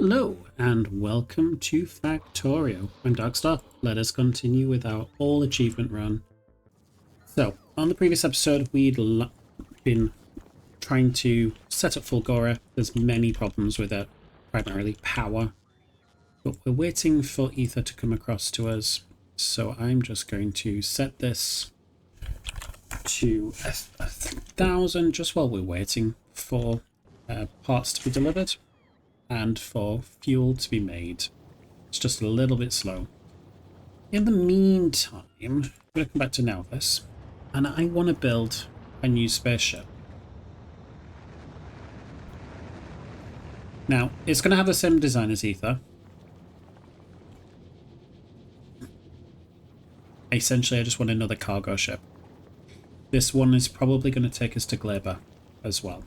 Hello and welcome to Factorio. I'm Darkstar. Let us continue with our all achievement run. So, on the previous episode we'd been trying to set up Fulgora. There's many problems with it, primarily power. But we're waiting for Ether to come across to us. So I'm just going to set this to 1,000 just while we're waiting for parts to be delivered and for fuel to be made. It's just a little bit slow. In the meantime, I'm going to come back to Nauvis, and I want to build a new spaceship. Now, it's going to have the same design as Ether. Essentially, I just want another cargo ship. This one is probably going to take us to Glaber as well.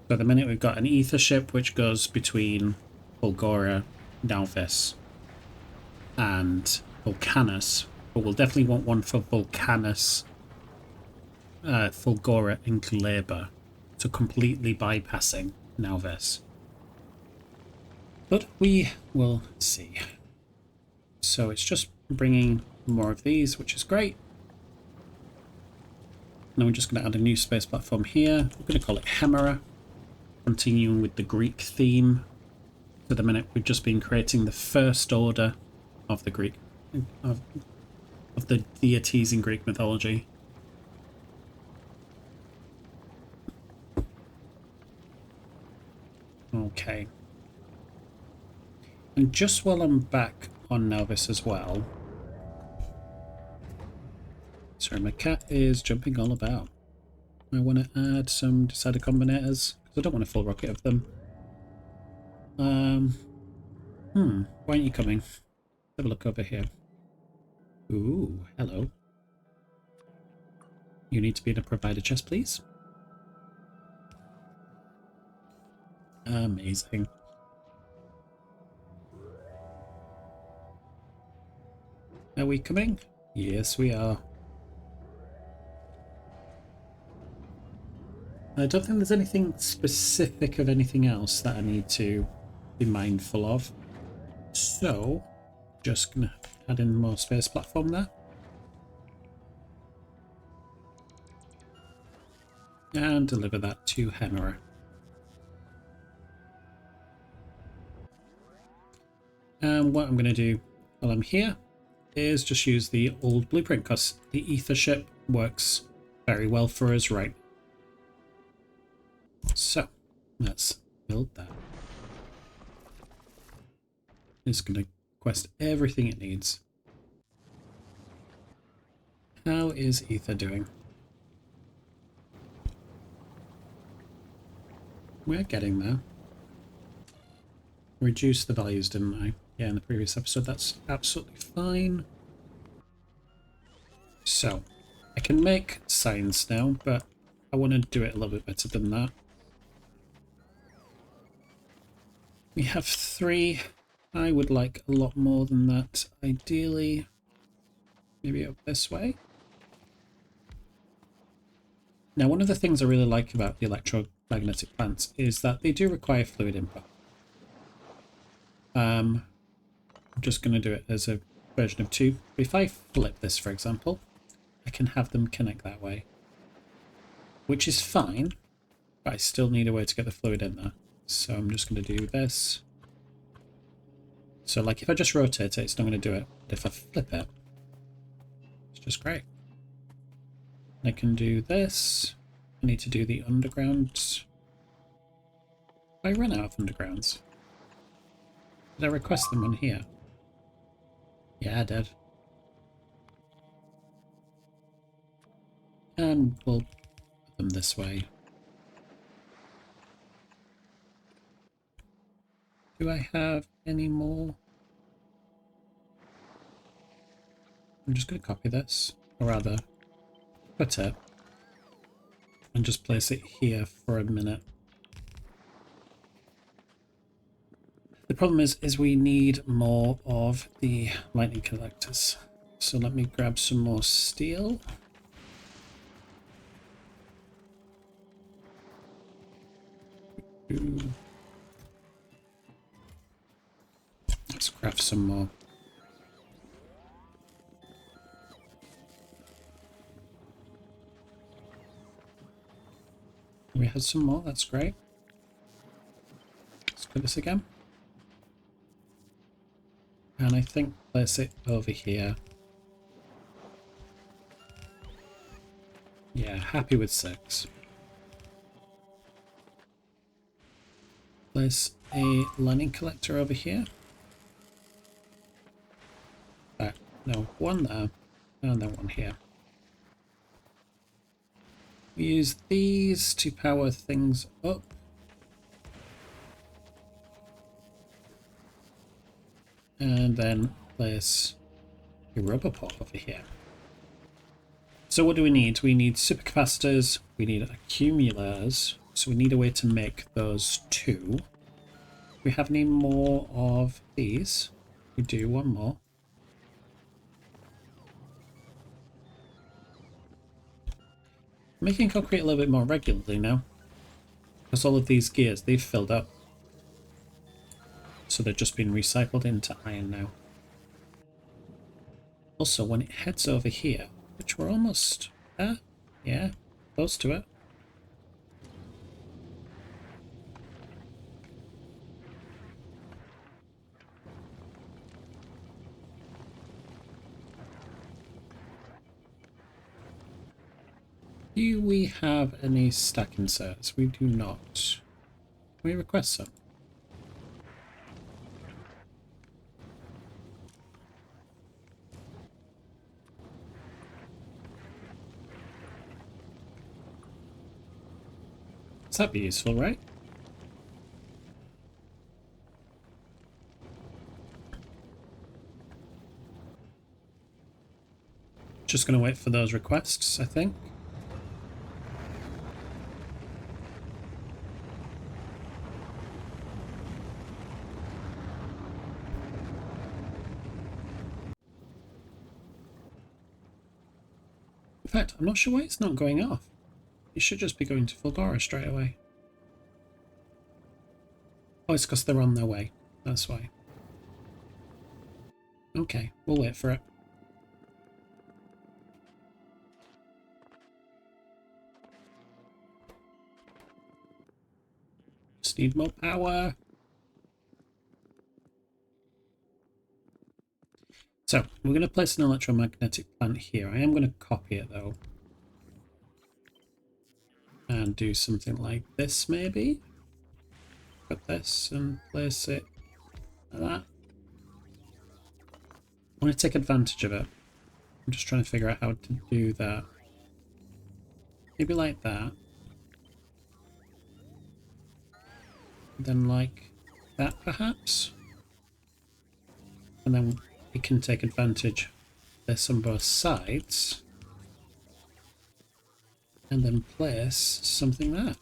So at the minute we've got an Ether ship which goes between Fulgora, Nauvis and Vulcanus, but we'll definitely want one for Vulcanus, Fulgora and Glaber, so completely bypassing Nauvis. But we will see. So it's just bringing more of these, which is great. Now we're just going to add a new space platform here. We're going to call it Hemera. Continuing with the Greek theme. For the minute we've just been creating the first order of the Greek of the deities in Greek mythology. Okay. And just while I'm back on Nauvis as well. Sorry, my cat is jumping all about. I want to add some decider combinators. I don't want a full rocket of them. Why aren't you coming? Have a look over here. Ooh, hello. You need to be in a provider chest, please. Amazing. Are we coming? Yes, we are. I don't think there's anything specific of anything else that I need to be mindful of. So, just gonna add in more space platform there. And deliver that to Hemera. And what I'm gonna do while I'm here is just use the old blueprint because the Ether ship works very well for us right now. So, let's build that. It's going to request everything it needs. How is Ether doing? We're getting there. Reduced the values, didn't I? Yeah, in the previous episode. That's absolutely fine. So, I can make signs now, but I want to do it a little bit better than that. We have 3. I would like a lot more than that. Ideally, maybe up this way. Now, one of the things I really like about the electromagnetic plants is that they do require fluid input. I'm just going to do it as a version of 2. If I flip this, for example, I can have them connect that way. Which is fine, but I still need a way to get the fluid in there. So I'm just going to do this. So like if I just rotate it, it's not going to do it. But if I flip it, it's just great. I can do this. I need to do the underground. I run out of undergrounds. Did I request them on here? Yeah, I did. And we'll put them this way. Do I have any more? I'm just going to copy this, or rather, put it, and just place it here for a minute. The problem is we need more of the lightning collectors. So let me grab some more steel. Craft some more. We had some more, that's great. Let's do this again. And I think place it over here. Yeah, happy with 6. Place a lightning collector over here. No, 1 there, and then 1 here. We use these to power things up. And then place a rubber pot over here. So what do we need? We need supercapacitors, we need accumulators, so we need a way to make those 2. Do we have any more of these? We do, 1 more. I'm making concrete a little bit more regularly now, because all of these gears, they've filled up. So they're just being recycled into iron now. Also, when it heads over here, which we're almost there, yeah, close to it. Do we have any stack inserts? We do not. Can we request some? That'd be useful, right? Just gonna wait for those requests, I think. In fact, I'm not sure why it's not going off. It should just be going to Fulgora straight away. Oh, it's because they're on their way. That's why. Okay, we'll wait for it. Just need more power. So, we're going to place an electromagnetic plant here. I am going to copy it, though. And do something like this, maybe? Put this and place it like that. I want to take advantage of it. I'm just trying to figure out how to do that. Maybe like that. Then like that, perhaps? And then we can take advantage of this on both sides. And then place something there.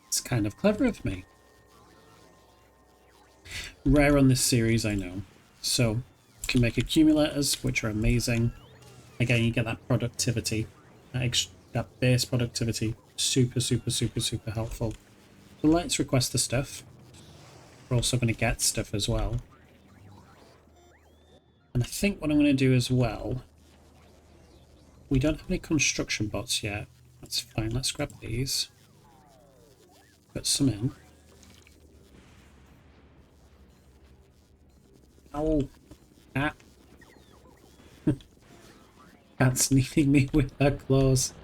It's kind of clever of me. Rare on this series, I know. So, you can make accumulators, which are amazing. Again, you get that productivity, that base productivity. Super, super, super, super helpful. So let's request the stuff. We're also going to get stuff as well. And I think what I'm going to do as well... We don't have any construction bots yet. That's fine, let's grab these. Put some in. Oh, cat. Cat's sneaking me with her claws.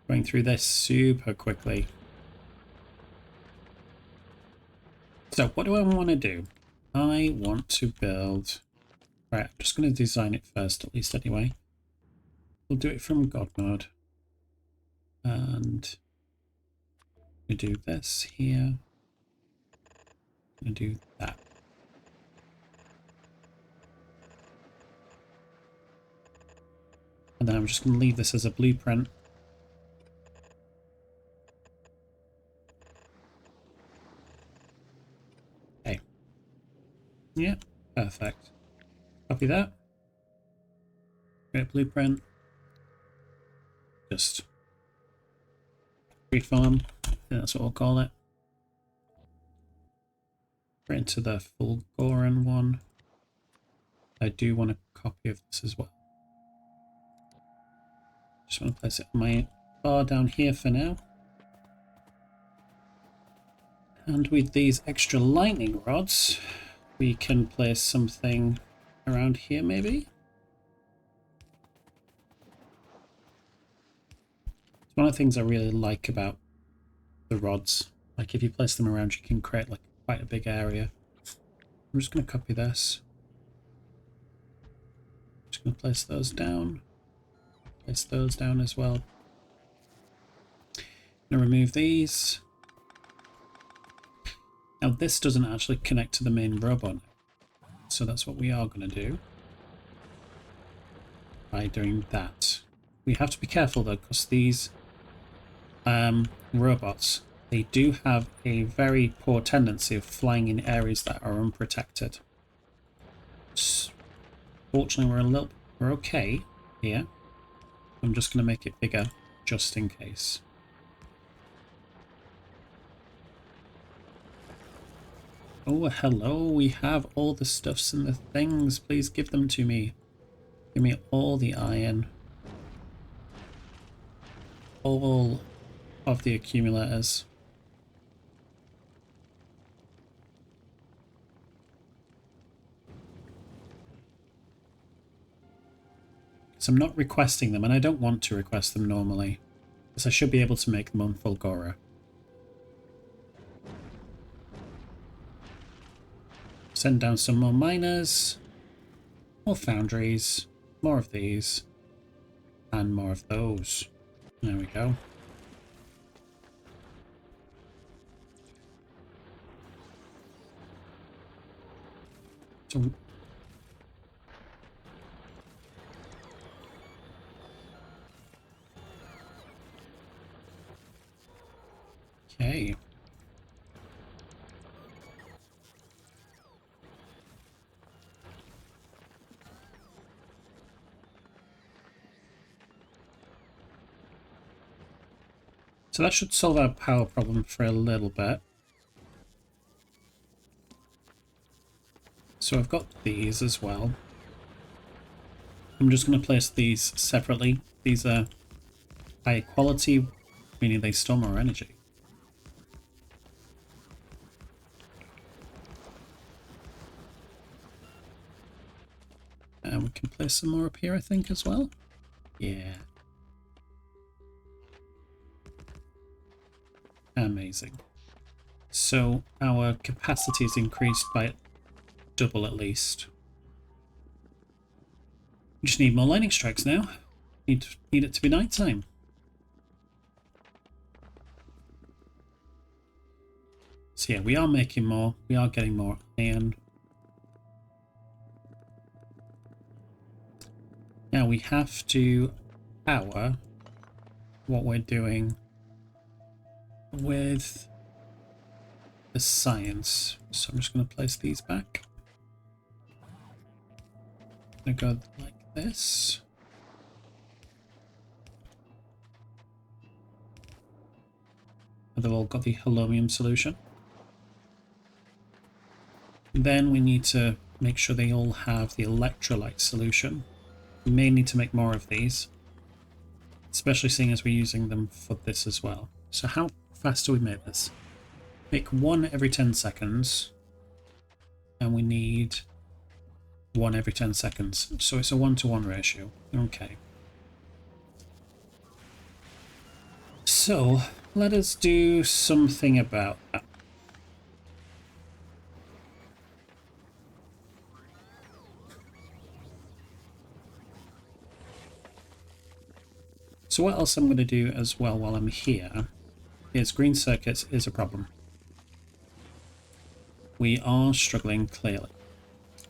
Going through this super quickly. So, what do I want to do? I want to build... Right, I'm just going to design it first, at least anyway. We'll do it from God mode. And we do this here. And do that. And then I'm just going to leave this as a blueprint. Okay. Yeah, perfect. Copy that. Create blueprint. Just factory farm. I think that's what we'll call it. Right into the Fulgoran one. I do want a copy of this as well. Just want to place it on my bar down here for now. And with these extra lightning rods, we can place something around here maybe. It's one of the things I really like about the rods. Like if you place them around, you can create like quite a big area. I'm just going to copy this. Just going to place those down. Place those down as well. I'm going to remove these. Now this doesn't actually connect to the main robot, so that's what we are going to do by doing that. We have to be careful though, because these robots, they do have a very poor tendency of flying in areas that are unprotected. Fortunately, we're okay here. I'm just going to make it bigger just in case. Oh, hello, we have all the stuffs and the things. Please give them to me. Give me all the iron. All of the accumulators. So I'm not requesting them, and I don't want to request them normally, because I should be able to make them on Fulgora. Send down some more miners, more foundries, more of these, and more of those. There we go. So, okay. So that should solve our power problem for a little bit. So I've got these as well. I'm just going to place these separately. These are high quality, meaning they store more energy. And we can place some more up here, I think, as well. Yeah. Amazing. So our capacity is increased by double at least. We just need more lightning strikes now. Need it to be nighttime. So yeah, we are making more. We are getting more iron. Now we have to power what we're doing with the science. So I'm just going to place these back. I'm going to go like this. They've all got the holomium solution. Then we need to make sure they all have the electrolyte solution. We may need to make more of these, especially seeing as we're using them for this as well. So how fast do we make this? Make one every 10 seconds, and we need one every 10 seconds. So it's a 1-to-1 ratio. Okay. So let us do something about that. So what else I'm going to do as well while I'm here is green circuits is a problem. We are struggling clearly.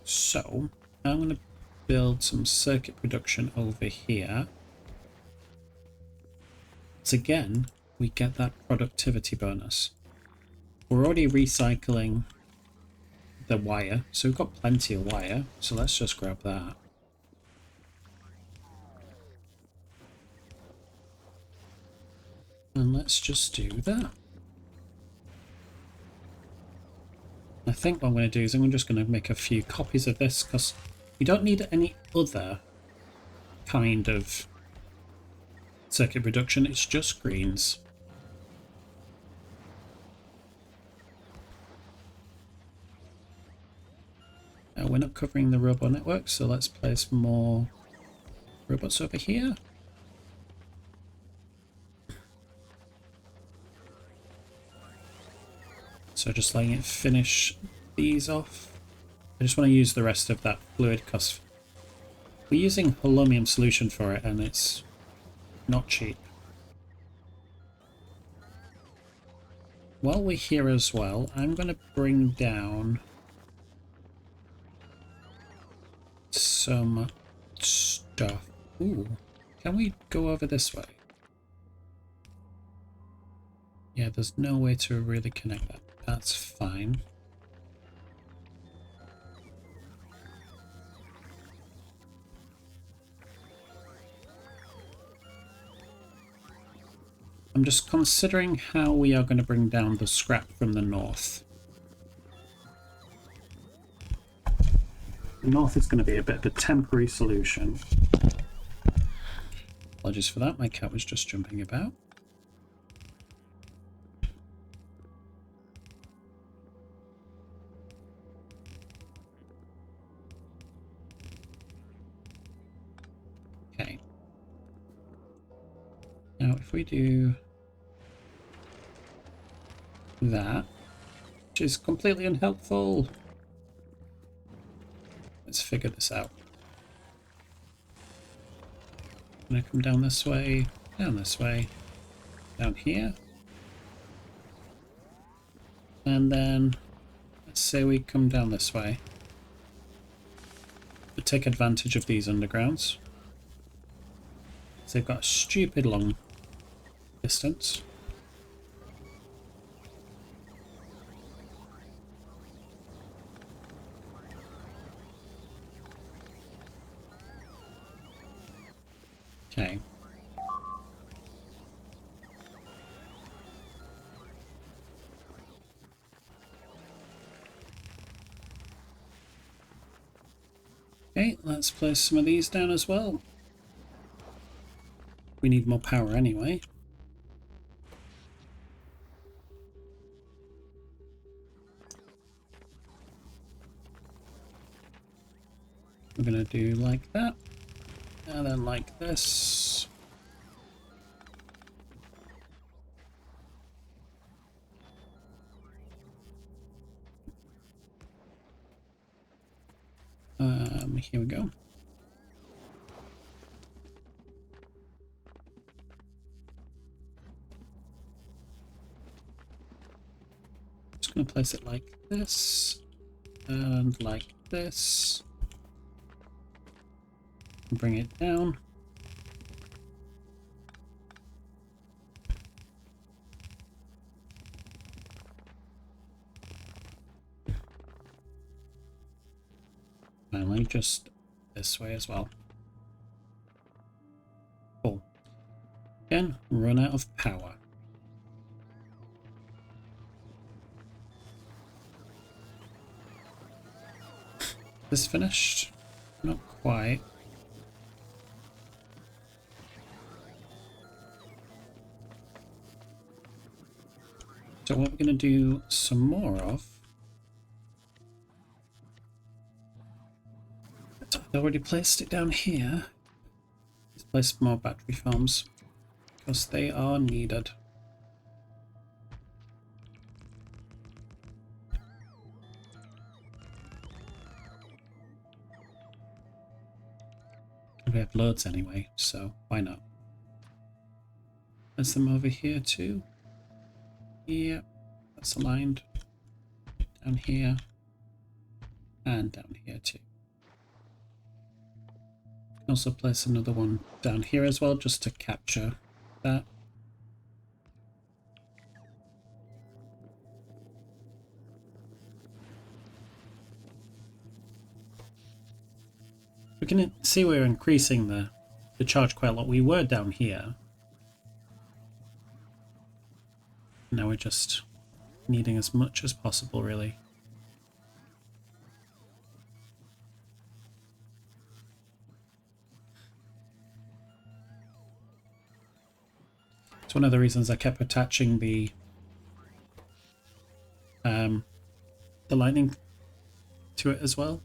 So I'm going to build some circuit production over here. So again, we get that productivity bonus. We're already recycling the wire, so we've got plenty of wire. So let's just grab that. And let's just do that. I think what I'm going to do is I'm just going to make a few copies of this because we don't need any other kind of circuit reduction, it's just greens. We're not covering the robot network, so let's place more robots over here. So just letting it finish these off. I just want to use the rest of that fluid because we're using holmium solution for it and it's not cheap. While we're here as well, I'm going to bring down some stuff. Ooh, can we go over this way? Yeah, there's no way to really connect that. That's fine. I'm just considering how we are going to bring down the scrap from the north. The north is going to be a bit of a temporary solution. Apologies for that, my cat was just jumping about. Okay. Now if we do that, which is completely unhelpful. Let's figure this out. I'm gonna come down this way, down here. And then let's say we come down this way. We take advantage of these undergrounds. So they've got a stupid long distance. Okay. Okay, let's place some of these down as well. We need more power anyway. We're going to do like that. And then like this. Here we go. Just going to place it like this and like this. And bring it down. Finally, just this way as well. Cool. Again, run out of power. This finished? Not quite. So what we're going to do some more of, I already placed it down here. Let's place more battery farms because they are needed. We have loads anyway, so why not? Place them over here too. Yep, that's aligned. Down here. And down here too. Also place another one down here as well, just to capture that. We can see we're increasing the charge quite a lot. We were down here. Now we're just needing as much as possible, really. It's one of the reasons I kept attaching the lightning to it as well.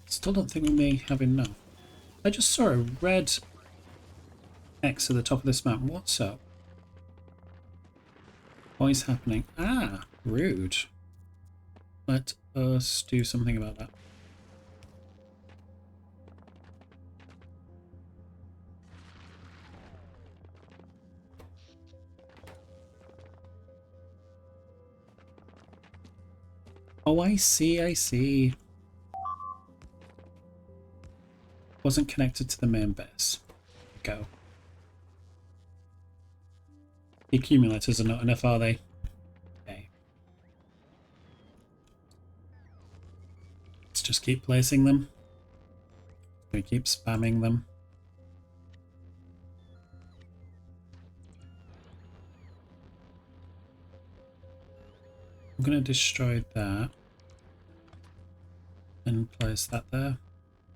Still don't think we may have enough. I just saw a red X at the top of this map. What's up? What is happening? Ah, rude. Let us do something about that. Oh, I see, I see. Wasn't connected to the main base. Go. The accumulators are not enough, are they? Okay. Let's just keep placing them. We keep spamming them. I'm going to destroy that. And place that there.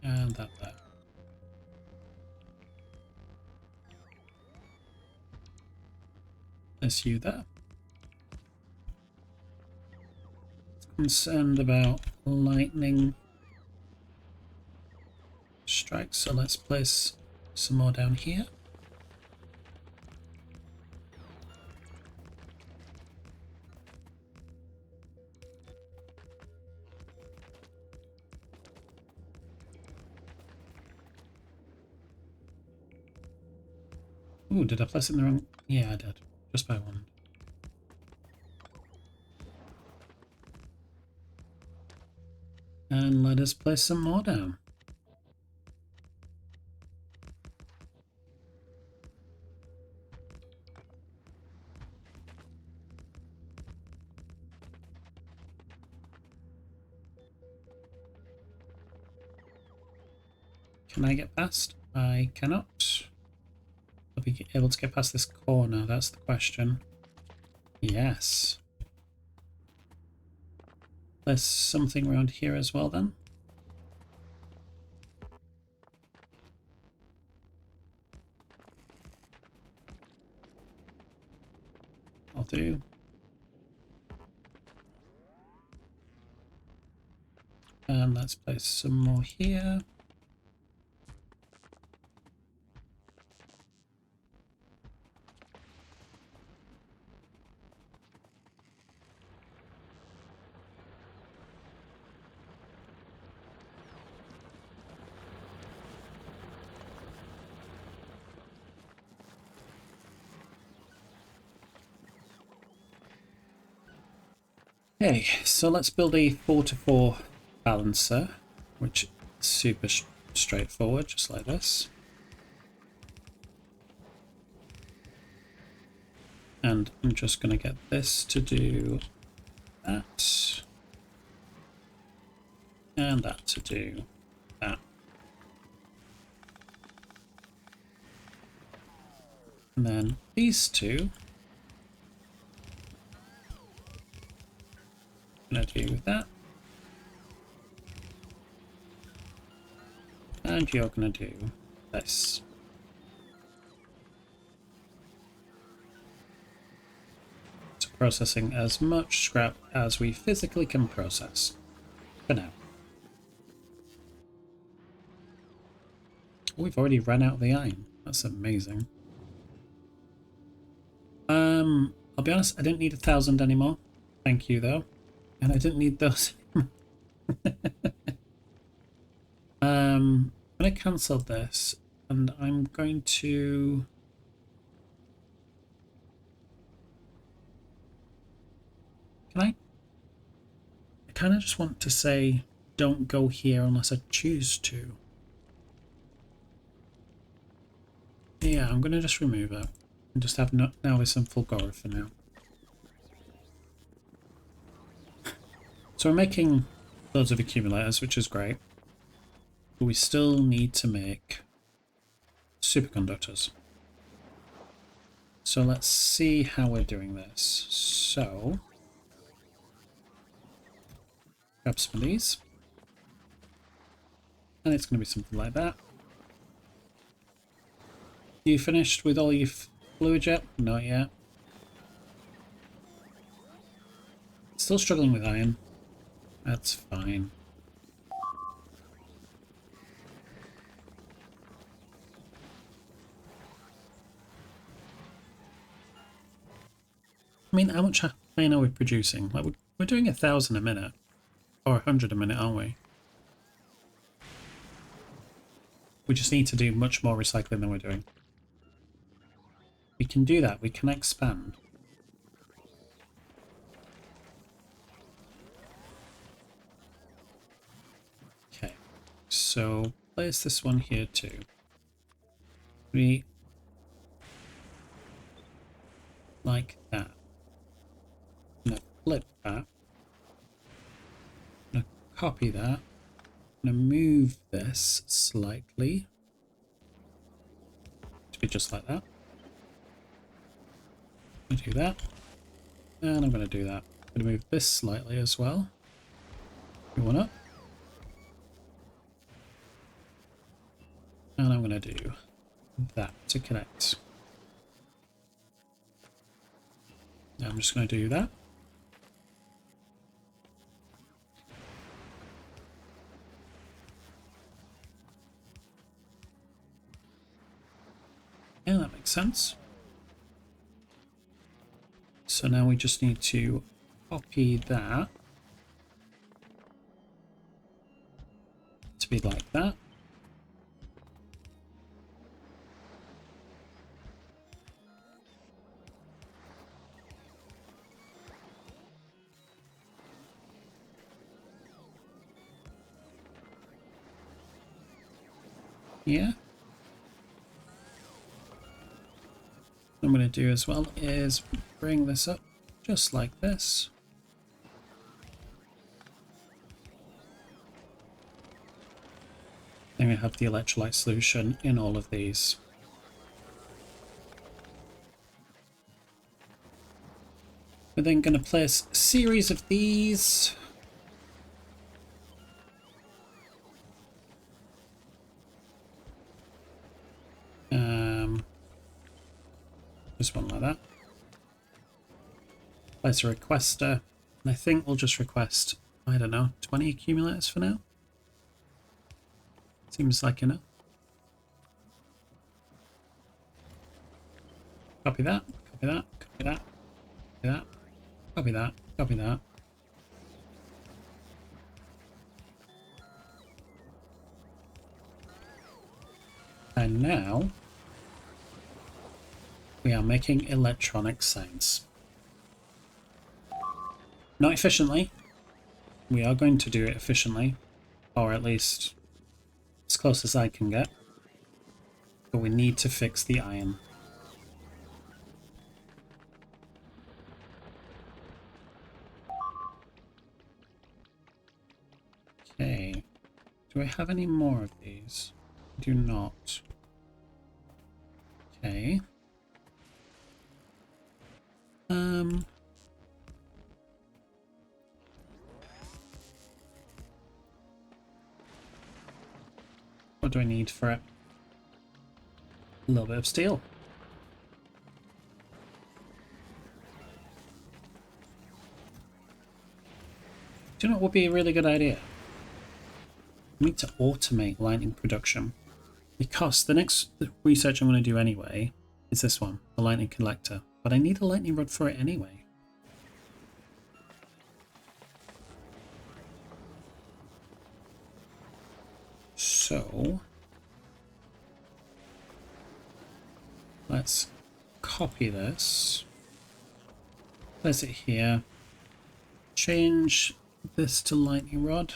And that there. Place you there. Concerned about lightning strikes, so let's place some more down here. Ooh, did I place it in the wrong? Yeah, I did. Just by one. And let us place some more down. Can I get past? I cannot. I'll be able to get past this corner, that's the question. Yes. There's something around here as well then. I'll do. And let's place some more here. Okay, so let's build a 4-to-4 balancer, which is super straightforward, just like this. And I'm just going to get this to do that. And that to do that. And then these two I'm going to do that. And you're going to do this. So processing as much scrap as we physically can process. For now. We've already run out of the iron. That's amazing. I'll be honest, I didn't need 1,000 anymore. Thank you though. And I didn't need those. I'm going to cancel this and I'm going to I kind of just want to say don't go here unless I choose to. Yeah, I'm going to just remove it and just have Nauvis and Fulgora for now. So we're making loads of accumulators, which is great. But we still need to make superconductors. So let's see how we're doing this. So, grab some of these. And it's going to be something like that. You finished with all your fluid yet? Not yet. Still struggling with iron. That's fine. I mean, how much iron are we producing? Like, we're doing 1,000 a minute. Or 100 a minute, aren't we? We just need to do much more recycling than we're doing. We can do that. We can expand. Okay. So, place this one here too. We... like that. I'm going to flip that. I'm going to copy that. I'm going to move this slightly to be just like that. I'm going to do that. And I'm going to do that. I'm going to move this slightly as well. Move one up. And I'm going to do that to connect. Now I'm just going to do that. Yeah, that makes sense. So now we just need to copy that to be like that. Yeah. What I'm going to do as well is bring this up just like this. Then we have the electrolyte solution in all of these. We're then going to place a series of these. Just one like that. Place a requester. And I think we'll just request, I don't know, 20 accumulators for now. Seems like enough. Copy that, copy that, copy that, copy that, copy that, copy that. And now we are making electronic science. Not efficiently. We are going to do it efficiently, or at least as close as I can get. But we need to fix the iron. Okay. Do I have any more of these? I do not. Okay. What do I need for it? A little bit of steel. Do you know what would be a really good idea? We need to automate lightning production. Because the next research I'm going to do anyway is this one, the lightning collector. But I need a lightning rod for it anyway. So let's copy this. Place it here. Change this to lightning rod.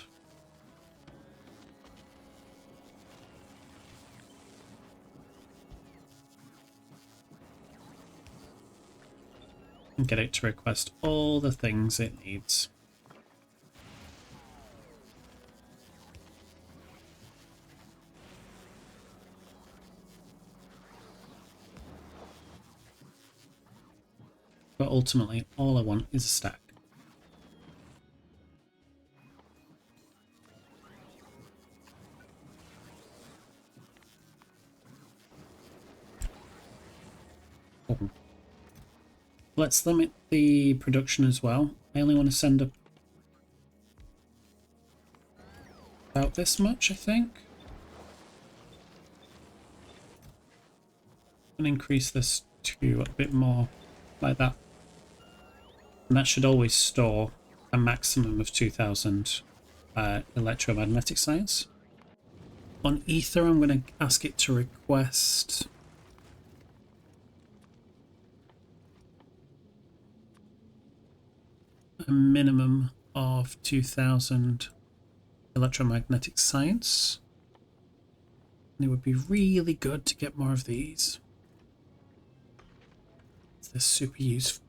And get it to request all the things it needs. But ultimately, all I want is a stack. Oh. Let's limit the production as well. I only want to send up about this much, I think. And increase this to a bit more like that. And that should always store a maximum of 2000 electromagnetic science. On Ether, I'm going to ask it to request a minimum of 2000 electromagnetic science. And it would be really good to get more of these. They're super useful.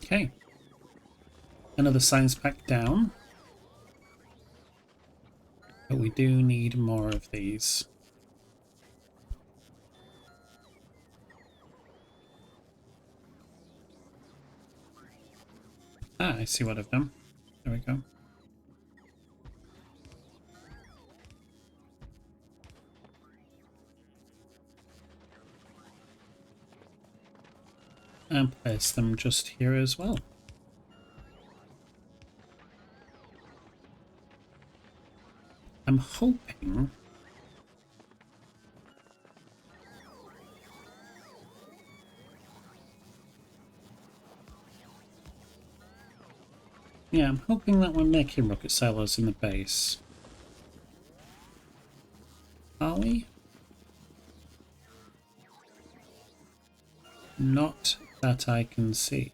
Okay. Another science pack down. But we do need more of these. Ah, I see what I've done. There we go. And place them just here as well. I'm hoping I'm hoping that we're making rocket silos in the base. Are we? Not that I can see.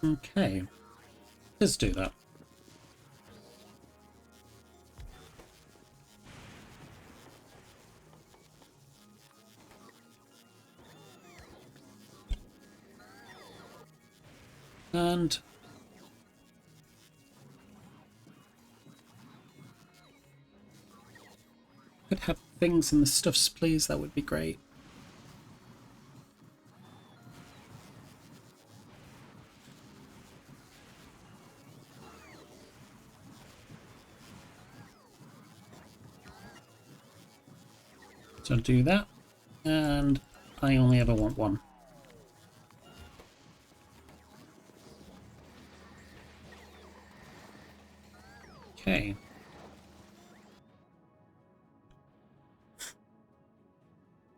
Okay. Let's do that. And could have things in the stuffs, please. That would be great. So do that, and I only ever want one. Okay.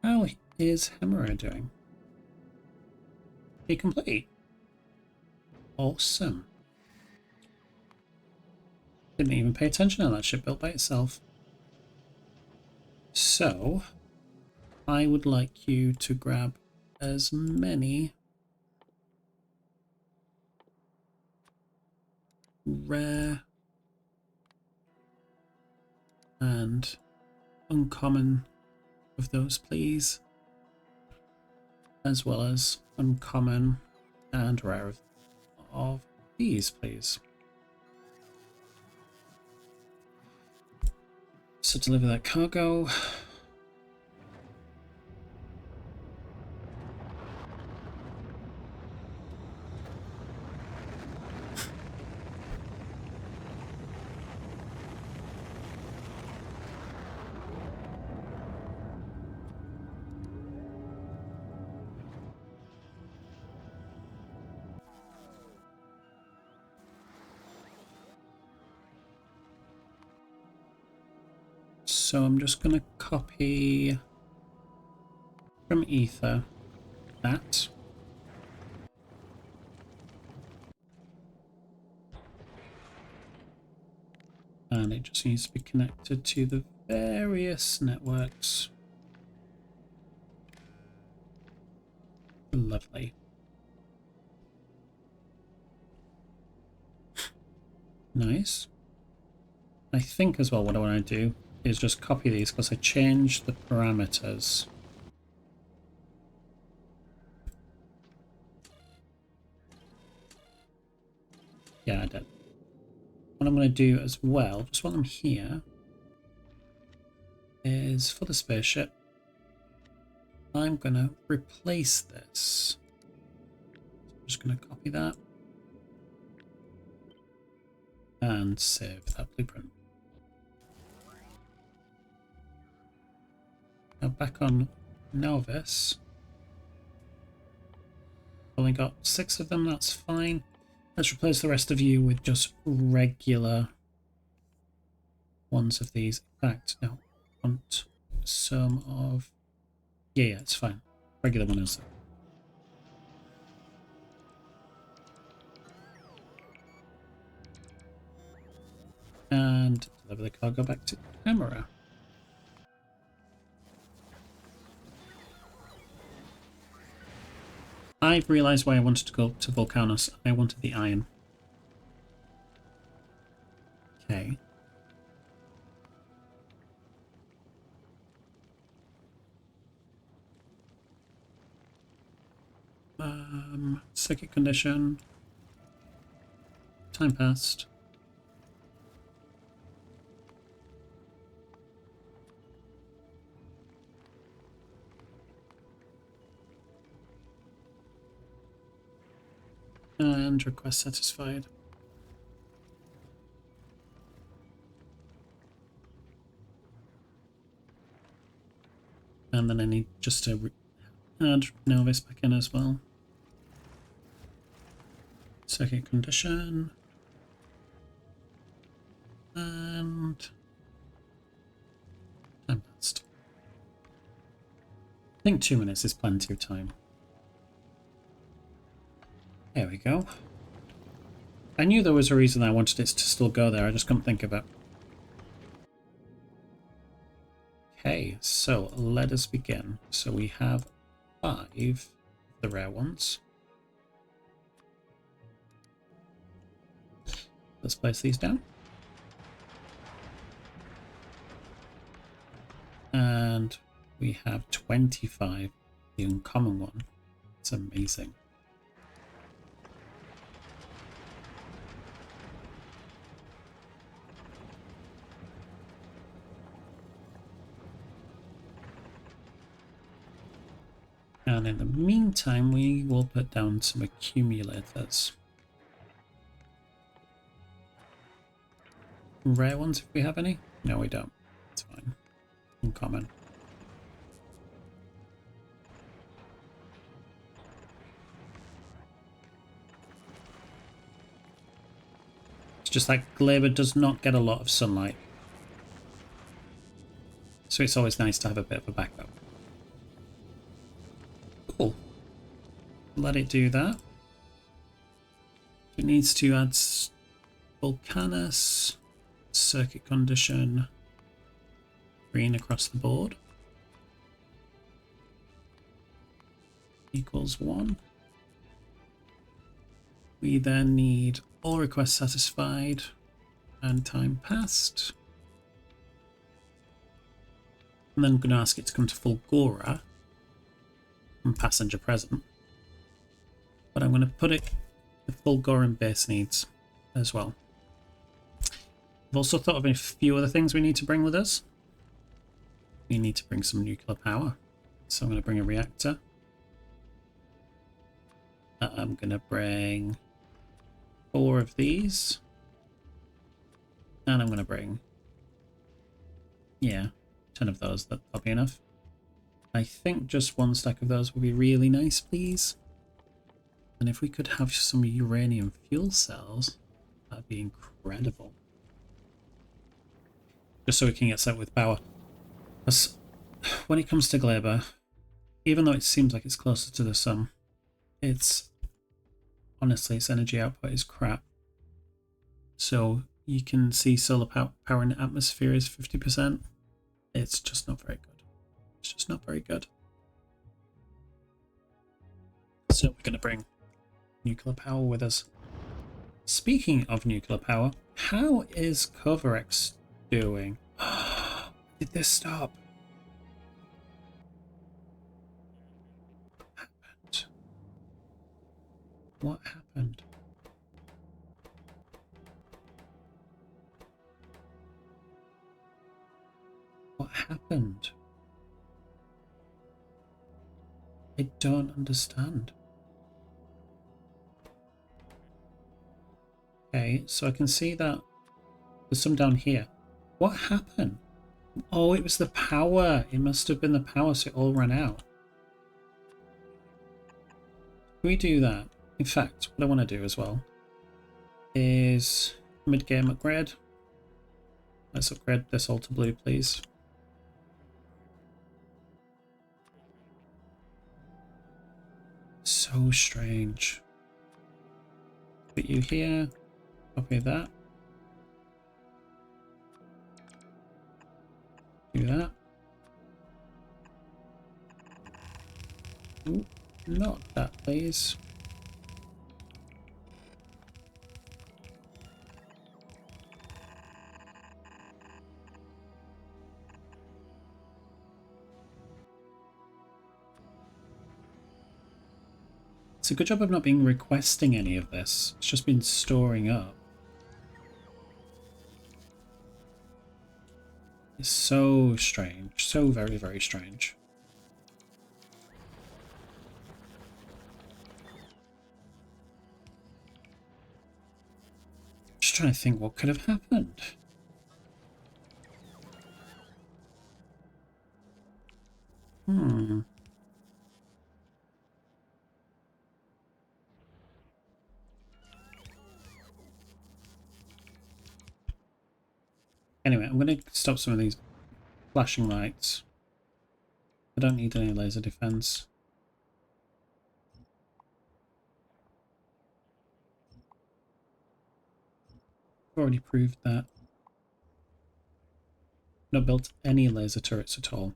How is Hemera doing? Be complete. Awesome. Didn't even pay attention on that ship built by itself. So, I would like you to grab as many rare and uncommon of those, please, as well as uncommon and rare of these, please. So deliver that cargo. So I'm just going to copy from Ether that. And it just needs to be connected to the various networks. Lovely. Nice. I think as well what I want to do is just copy these because I changed the parameters. Yeah, I did. What I'm going to do as well, just while I'm here, is for the spaceship. I'm going to replace this. I'm just going to copy that and save that blueprint. Now back on Nauvis. Only got 6 of them, that's fine. Let's replace the rest of you with just regular ones of these. In fact, no, I want some of... Yeah, it's fine. Regular one is there. And deliver the cargo back to Camera. I've realised why I wanted to go to Volcanus. I wanted the iron. Okay. Circuit condition. Time passed. And request satisfied. And then I need just to add Nauvis back in as well. Circuit condition. And time passed. I think 2 minutes is plenty of time. There we go. I knew there was a reason I wanted it to still go there, I just couldn't think of it. Okay, so let us begin. So we have 5 of the rare ones. Let's place these down. And we have 25, the uncommon one. It's amazing. And in the meantime, we will put down some accumulators. Rare ones if we have any? No, we don't. It's fine. Uncommon. It's just like Glaber does not get a lot of sunlight. So it's always nice to have a bit of a backup. Cool. Let it do that. It needs to add Volcanus, circuit condition, green across the board. Equals 1. We then need all requests satisfied and time passed. And then I'm going to ask it to come to Fulgora and passenger present. But I'm going to put it with Fulgoran base needs as well. I've also thought of a few other things we need to bring with us. We need to bring some nuclear power. So I'm going to bring a reactor. I'm going to bring 4 of these. And I'm going to bring, 10 of those. That'll be enough. I think just 1 stack of those would be really nice, please. And if we could have some uranium fuel cells, that'd be incredible. Just so we can get set with power. Because when it comes to Glaber, even though it seems like it's closer to the sun, honestly, its energy output is crap. So you can see solar power in the atmosphere is 50%. It's just not very good. It's just not very good. So we're going to bring nuclear power with us. Speaking of nuclear power, how is Kovarex doing? Did this stop? What happened? What happened? What happened? I don't understand. Okay, so I can see that there's some down here. What happened? Oh, it was the power. It must have been the power, so it all ran out. Can we do that? In fact, what I want to do as well is mid-game upgrade. Let's upgrade this all to blue, please. So strange. Put you here. Copy that. Do that. Ooh, not that, please. It's a good job of not being requesting any of this. It's just been storing up. It's so strange. So very, very strange. Just trying to think what could have happened. Anyway, I'm going to stop some of these flashing lights. I don't need any laser defense. I've already proved that. Not built any laser turrets at all.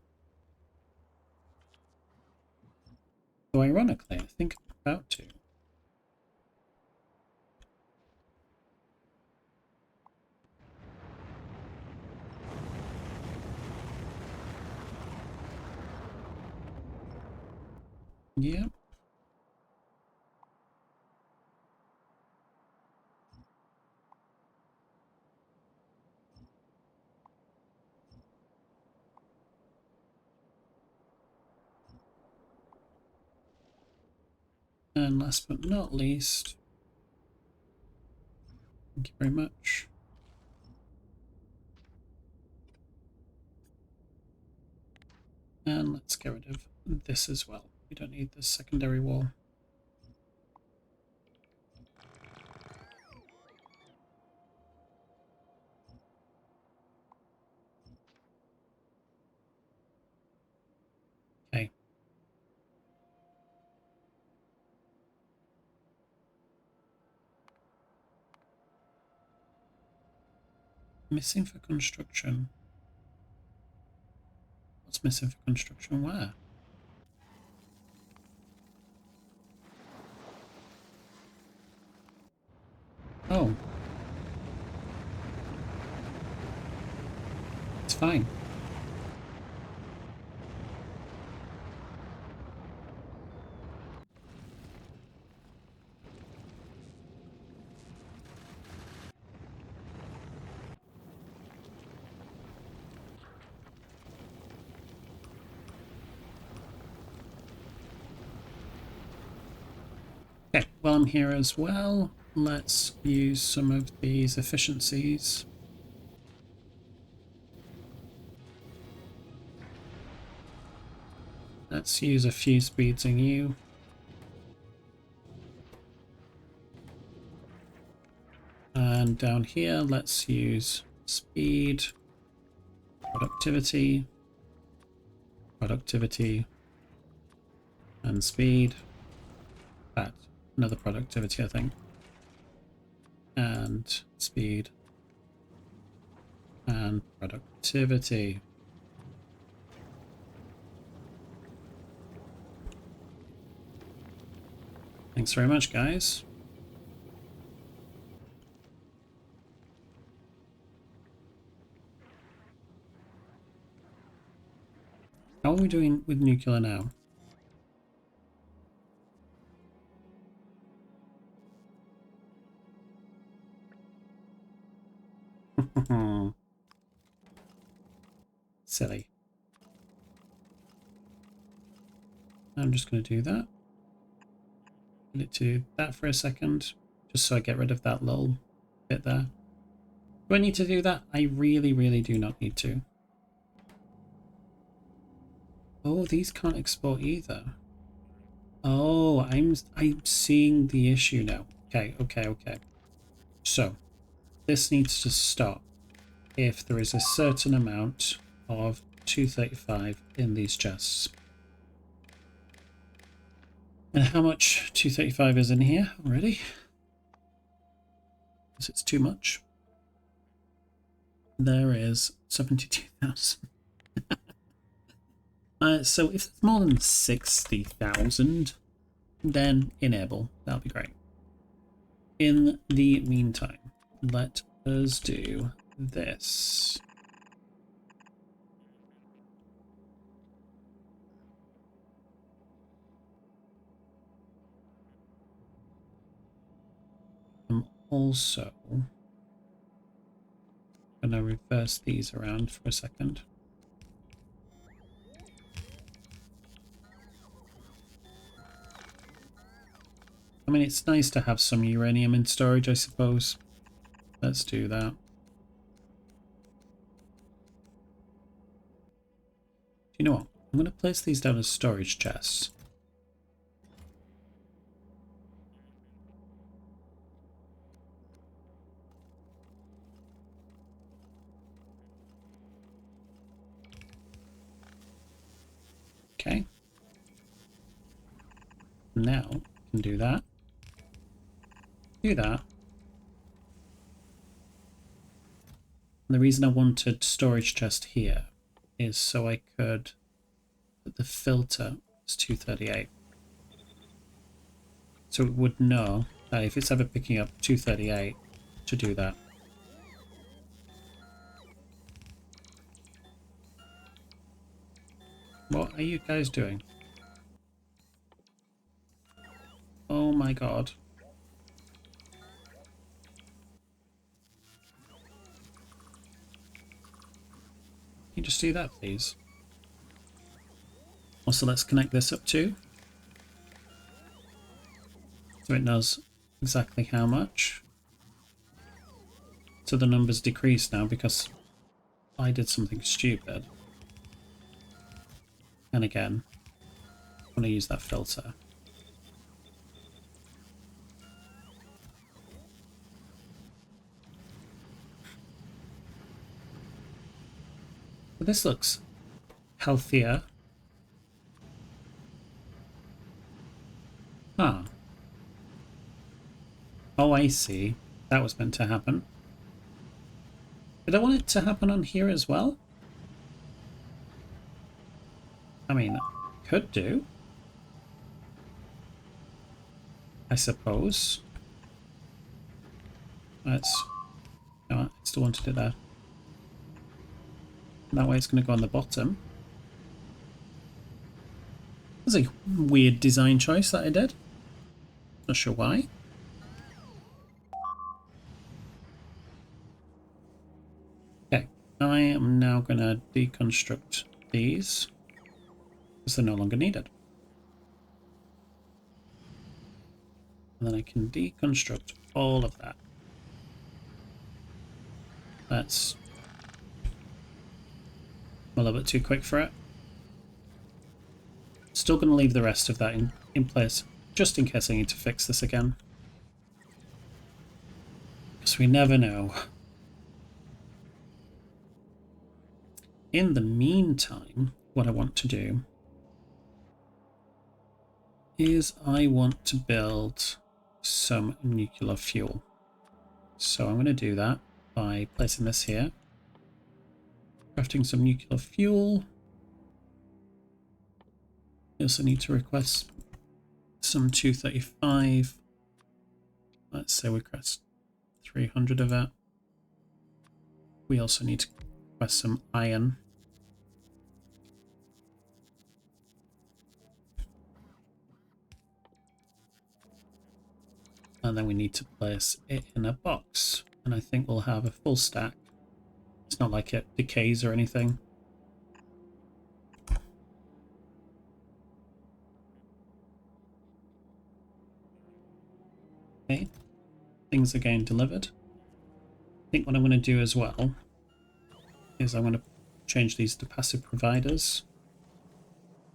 So ironically, I think I'm about to. Yep. And last but not least, thank you very much. And let's get rid of this as well. We don't need this secondary wall. Okay. Missing for construction. What's missing for construction? Where? Oh. It's fine. Okay, while I'm here as well, let's use some of these efficiencies. Let's use a few speeds in you. And down here, let's use speed, productivity, productivity, and speed. Another productivity, I think. And speed. And productivity. Thanks very much, guys. How are we doing with nuclear now? Silly. I'm just going to do that. Get it to that for a second, just so I get rid of that little bit there. Do I need to do that? I really, really do not need to. Oh, these can't export either. Oh, I'm seeing the issue now. Okay, okay, okay. So, this needs to stop if there is a certain amount of 235 in these chests. And how much 235 is in here already? Because it's too much. There is 72,000. So if it's more than 60,000, then enable. That'll be great. In the meantime, let us do this. I'm also going to reverse these around for a second. I mean, it's nice to have some uranium in storage, I suppose. Let's do that. You know what? I'm going to place these down as storage chests. Okay. Now, I can do that. Do that. And the reason I wanted storage chest here is so I could put the filter as 238. So it would know that if it's ever picking up 238 to do that. What are you guys doing? Oh my god. Can you just do that, please? Also, let's connect this up too. So it knows exactly how much. So the numbers decrease now because I did something stupid. And again, I want to use that filter. But this looks healthier. Huh. Oh, I see. That was meant to happen. Did I want it to happen on here as well? I mean, could do. I suppose. Let's... No, I still wanted it there. That way it's going to go on the bottom. That's a weird design choice that I did. Not sure why. Okay, I am now going to deconstruct these because they're no longer needed. And then I can deconstruct all of that. That's a little bit too quick for it. Still going to leave the rest of that in place, just in case I need to fix this again. Because we never know. In the meantime, what I want to do is I want to build some nuclear fuel. So I'm going to do that by placing this here. Crafting some nuclear fuel. I also need to request some 235. Let's say we request 300 of it. We also need to request some iron. And then we need to place it in a box. And I think we'll have a full stack. It's not like it decays or anything. Okay, things are getting delivered. I think what I'm going to do as well is I'm going to change these to passive providers.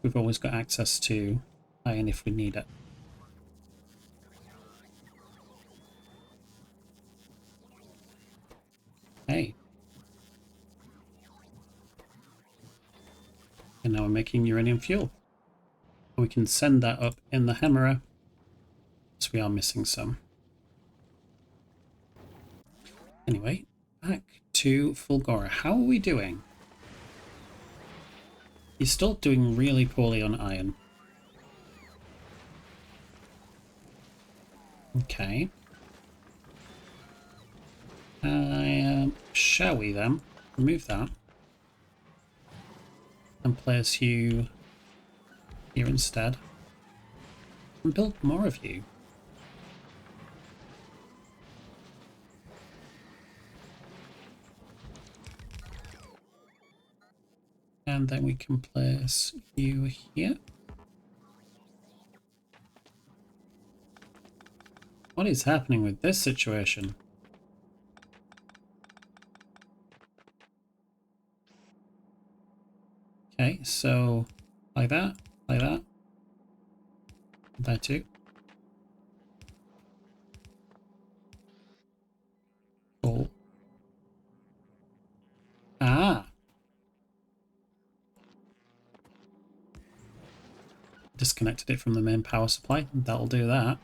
We've always got access to iron if we need it. Hey. And now we're making uranium fuel. We can send that up in the hammerer, so we are missing some. Anyway, back to Fulgora. How are we doing? He's still doing really poorly on iron. Okay. Shall we then remove that and place you here instead and build more of you? And then we can place you here. What is happening with this situation? Okay, so like that, there too. Cool. Ah! Disconnected it from the main power supply. That'll do that.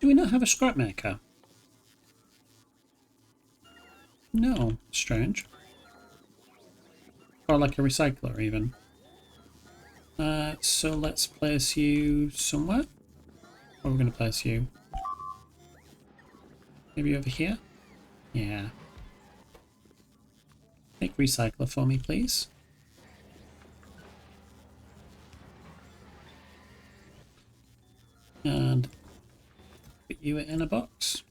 Do we not have a scrap maker? No, strange. Or like a recycler even. So let's place you somewhere. Where are we going to place you? Maybe over here? Yeah. Make recycler for me, please. And put you in a box.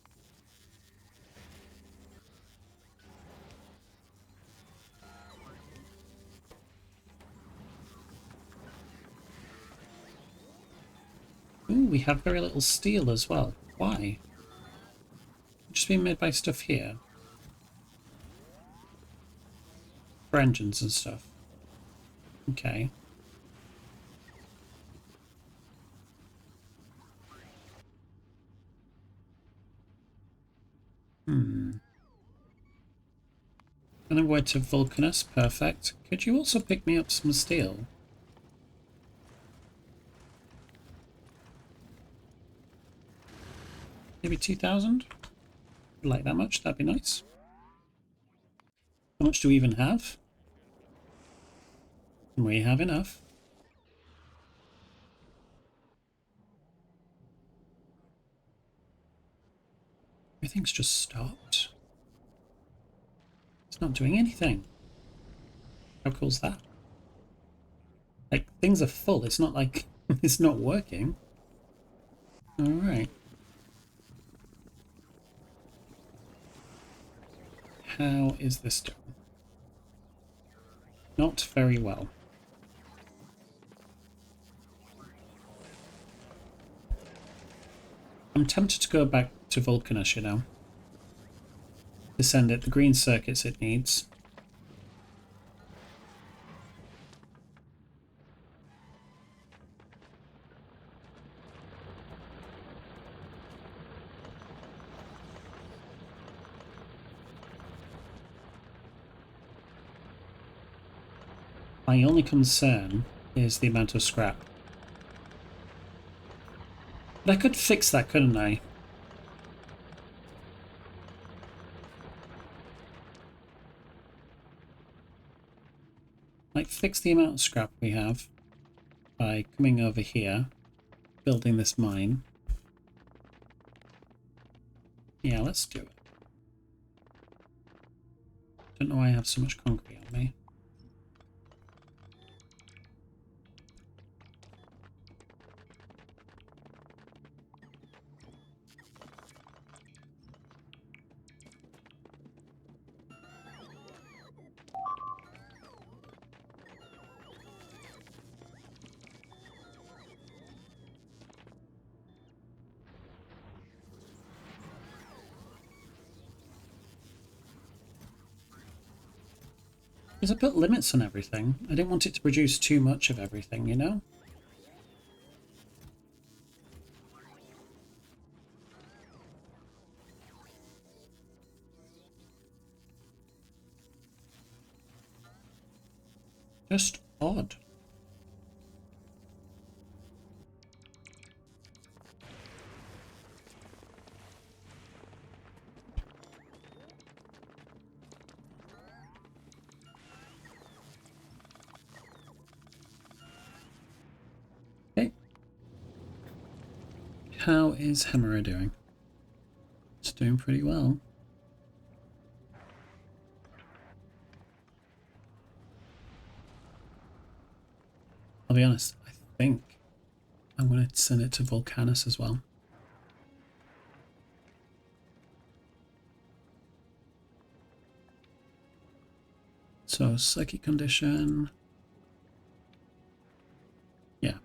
Ooh, we have very little steel as well. Why? Just being made by stuff here. For engines and stuff. Okay. And then we're to Vulcanus. Perfect. Could you also pick me up some steel? Maybe 2,000? Like that much? That'd be nice. How much do we even have? We have enough. Everything's just stopped. It's not doing anything. How cool's that? Like, things are full. It's not like it's not working. Alright. How is this doing? Not very well. I'm tempted to go back to Vulcanus, you know. To send it the green circuits it needs. My only concern is the amount of scrap. But I could fix that, couldn't I? Like, fix the amount of scrap we have by coming over here, building this mine. Yeah, let's do it. Don't know why I have so much concrete on me. Because I put limits on everything. I didn't want it to produce too much of everything, you know? Just odd. Okay. How is Hemera doing? It's doing pretty well. I'll be honest, I think I'm going to send it to Volcanus as well. So, psychic condition. Yeah.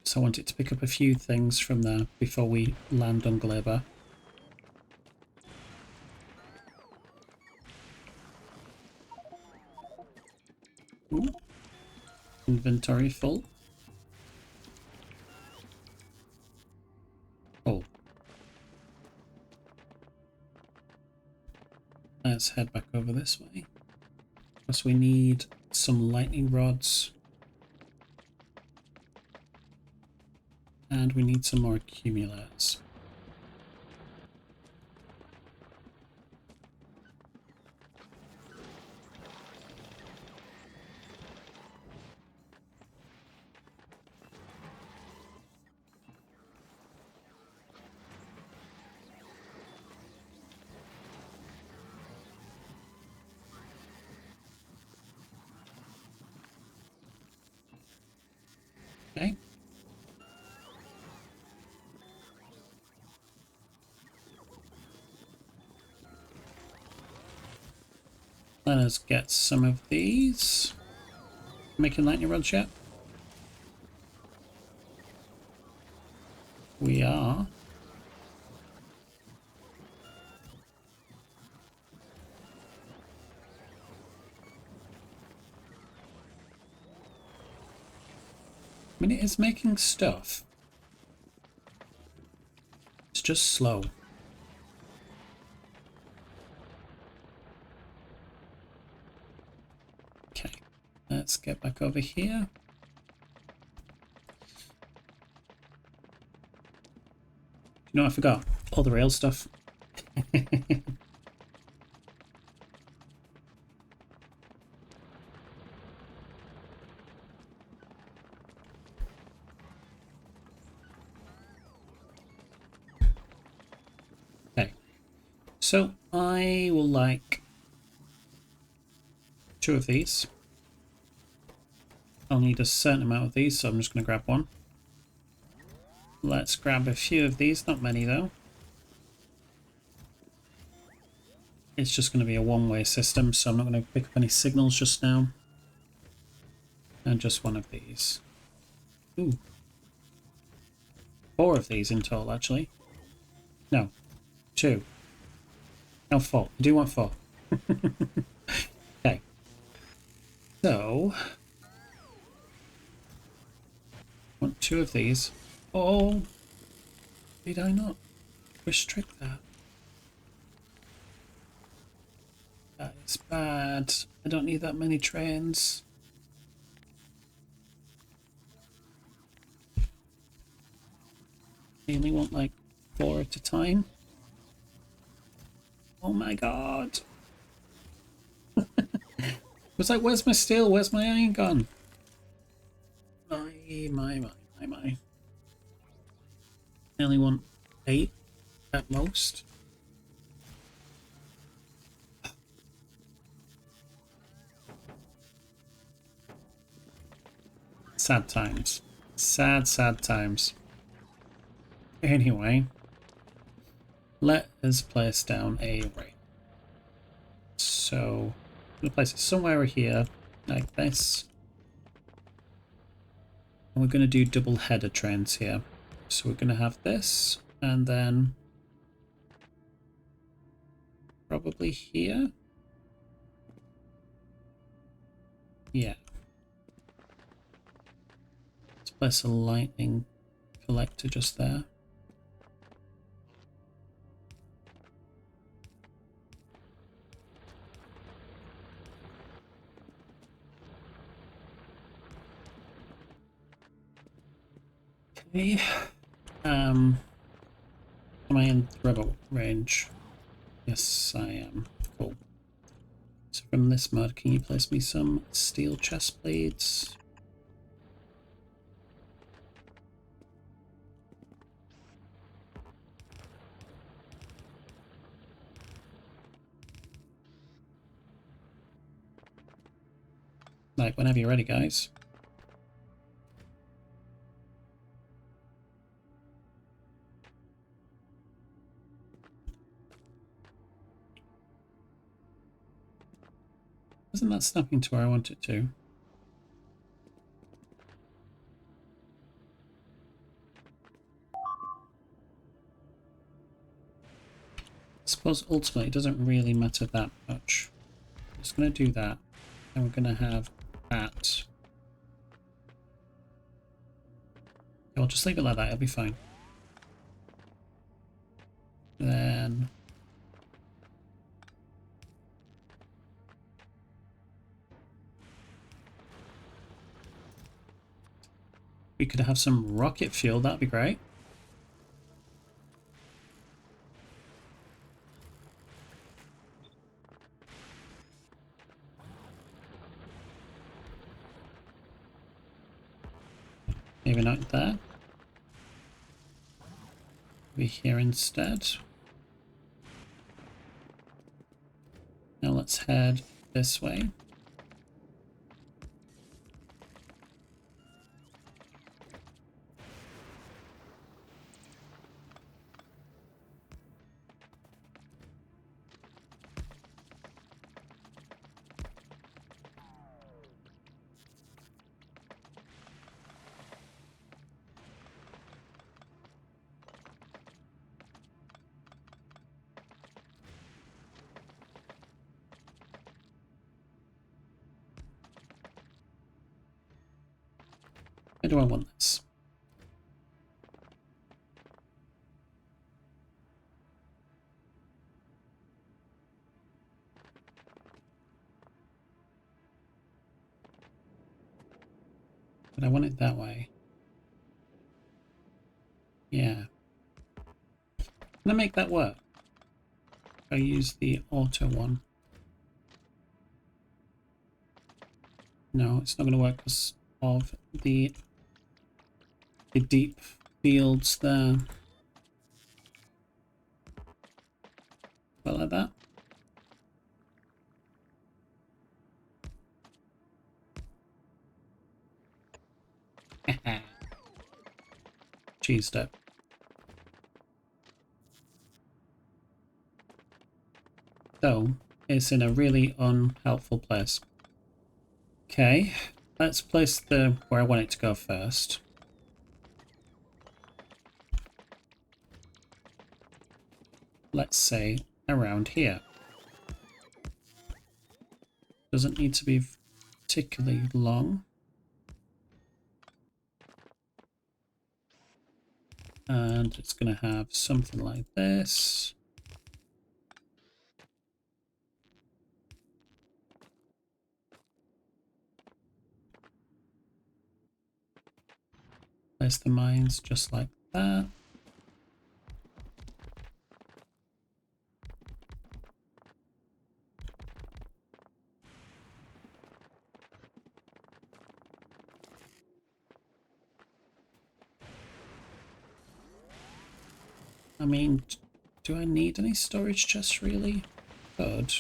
So I want it to pick up a few things from there before we land on Gleba. Ooh. Inventory full. Oh. Let's head back over this way. Plus we need some lightning rods. And we need some more accumulators. Okay. Let us get some of these. Making lightning rods yet? We are. I mean, it is making stuff. It's just slow. Okay, let's get back over here. You know, I forgot all the rail stuff. Okay, so I will like 2 of these. I'll need a certain amount of these, so I'm just going to grab one. Let's grab a few of these, not many though. It's just going to be a one-way system, so I'm not going to pick up any signals just now. And just one of these. Ooh. 4 of these in total, actually. No. 2. No, 4. I do want 4. Okay. So... want 2 of these. Oh! Did I not restrict that? That is bad. I don't need that many trains. I only want like 4 at a time. Oh my god. Was like, where's my steel? Where's my iron gun? My. I only want 8 at most. Sad times. Sad times. Anyway, let us place down a rail. So, I'm going to place it somewhere here, like this. And we're going to do double header trains here. So we're going to have this, and then probably here. Yeah. Let's place a lightning collector just there. Okay. Am I in throw range? Yes, I am. Cool. So from this mod, can you place me some steel chest blades? Like, whenever you're ready, guys. Isn't that snapping to where I want it to? I suppose ultimately it doesn't really matter that much. I'm just going to do that, and we're going to have that. I'll just leave it like that, it'll be fine. Then we could have some rocket fuel, that'd be great. Maybe not there. Be here instead. Now let's head this way. Where do I want this? But I want it that way. Yeah. Can I make that work? I use the auto one. No, it's not going to work because of the deep fields there. Well, like that. Cheesed up. So, it's in a really unhelpful place. Okay, let's place the where I want it to go first. Let's say around here. Doesn't need to be particularly long. And it's going to have something like this. Place the mines just like that. I mean, do I need any storage chests really? Good.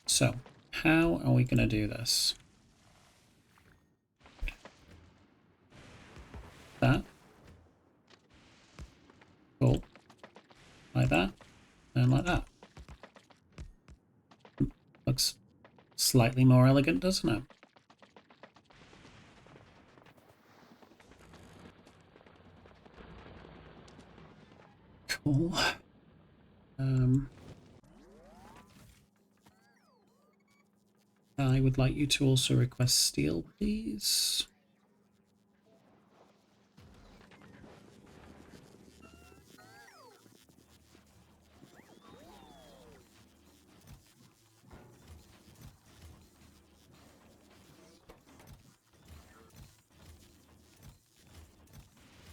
So, how are we going to do this? That. Cool. Like that. And like that. Looks slightly more elegant, doesn't it? Cool. I would like you to also request steel, please.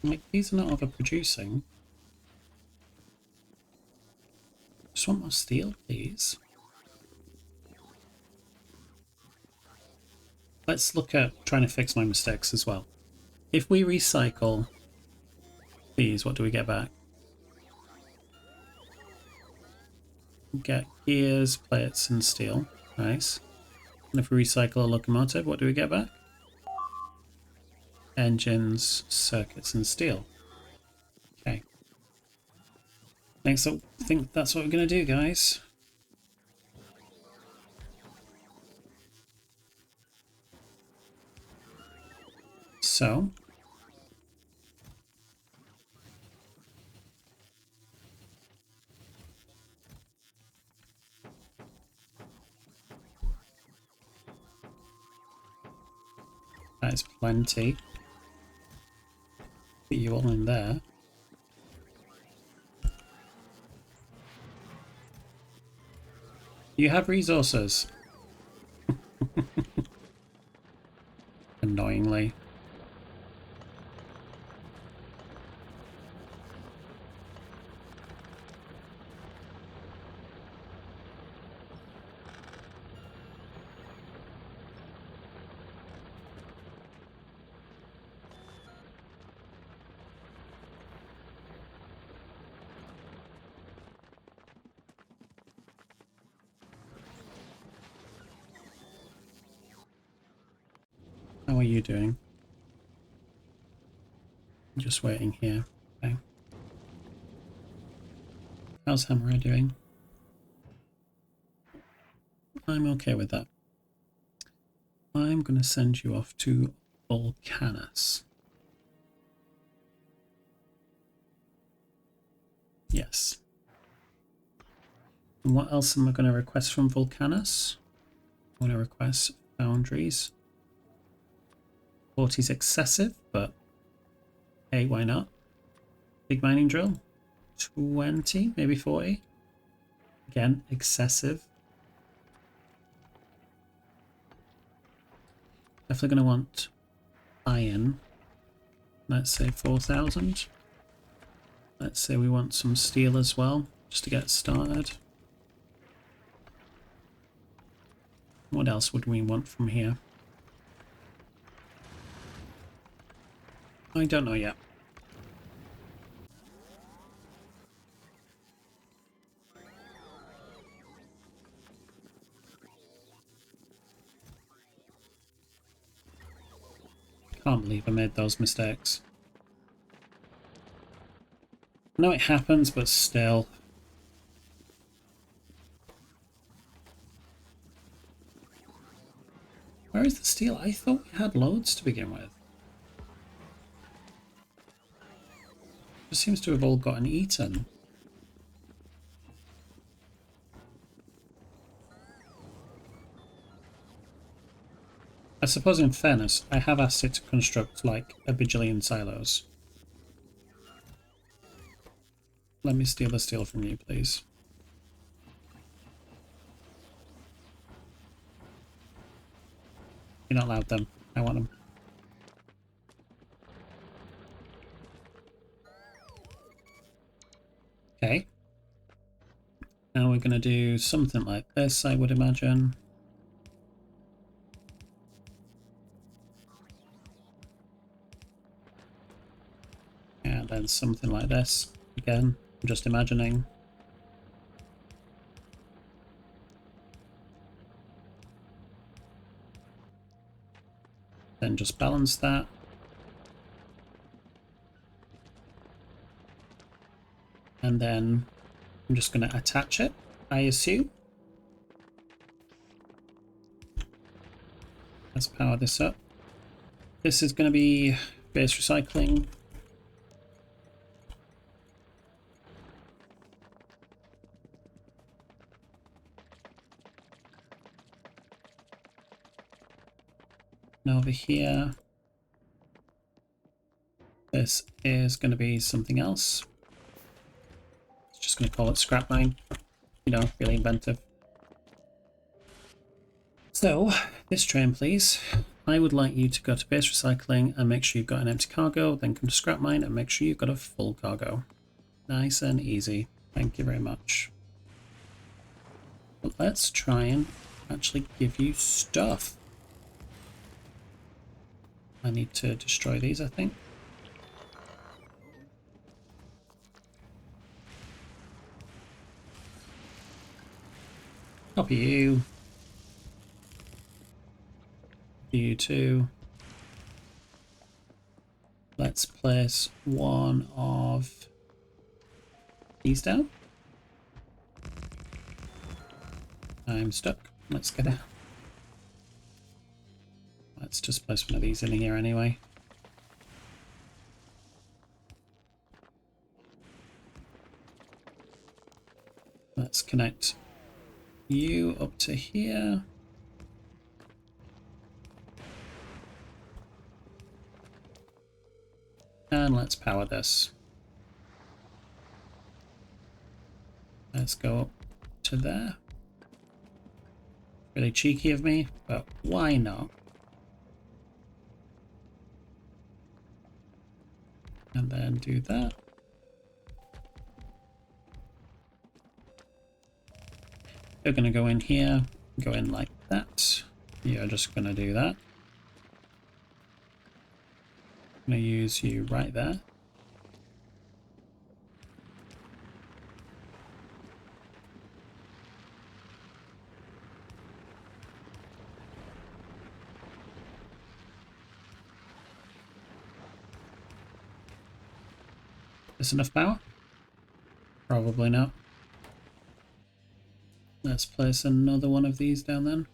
Like, these are not overproducing. Just want more steel, please. Let's look at trying to fix my mistakes as well. If we recycle these, what do we get back? We get gears, plates, and steel. Nice. And if we recycle a locomotive, what do we get back? Engines, circuits, and steel. Okay. I think that's what we're going to do, guys. So, that is plenty. Put you all in there. You have resources. Annoyingly. How are you doing? I'm just waiting here. Okay. How's Hammer doing? I'm okay with that. I'm going to send you off to Volcanus. Yes. And what else am I going to request from Volcanus? I'm going to request foundries. 40 is excessive, but hey, why not? Big mining drill. 20, maybe 40. Again, excessive. Definitely going to want iron. Let's say 4,000. Let's say we want some steel as well, just to get started. What else would we want from here? I don't know yet. Can't believe I made those mistakes. I know it happens, but still. Where is the steel? I thought we had loads to begin with. It seems to have all gotten eaten. I suppose in fairness, I have asked it to construct like a bajillion silos. Let me steal the steel from you, please. You're not allowed them. I want them. Okay. Now we're going to do something like this, I would imagine. And then something like this. Again, I'm just imagining. Then just balance that. And then I'm just going to attach it, I assume. Let's power this up. This is going to be base recycling. And over here, this is going to be something else. It's just going to call it scrap mine. You know, really inventive. So, this train, please. I would like you to go to base recycling and make sure you've got an empty cargo, then come to scrap mine and make sure you've got a full cargo. Nice and easy. Thank you very much. But let's try and actually give you stuff. I need to destroy these, I think. Copy you. You too. Let's place one of these down. I'm stuck. Let's get out. Let's just place one of these in here anyway. Let's connect you up to here. And let's power this. Let's go up to there. Really cheeky of me, but why not? And then do that. You're going to go in here, go in like that. You're just going to do that. I'm going to use you right there. Is enough power? Probably not. Let's place another one of these down then.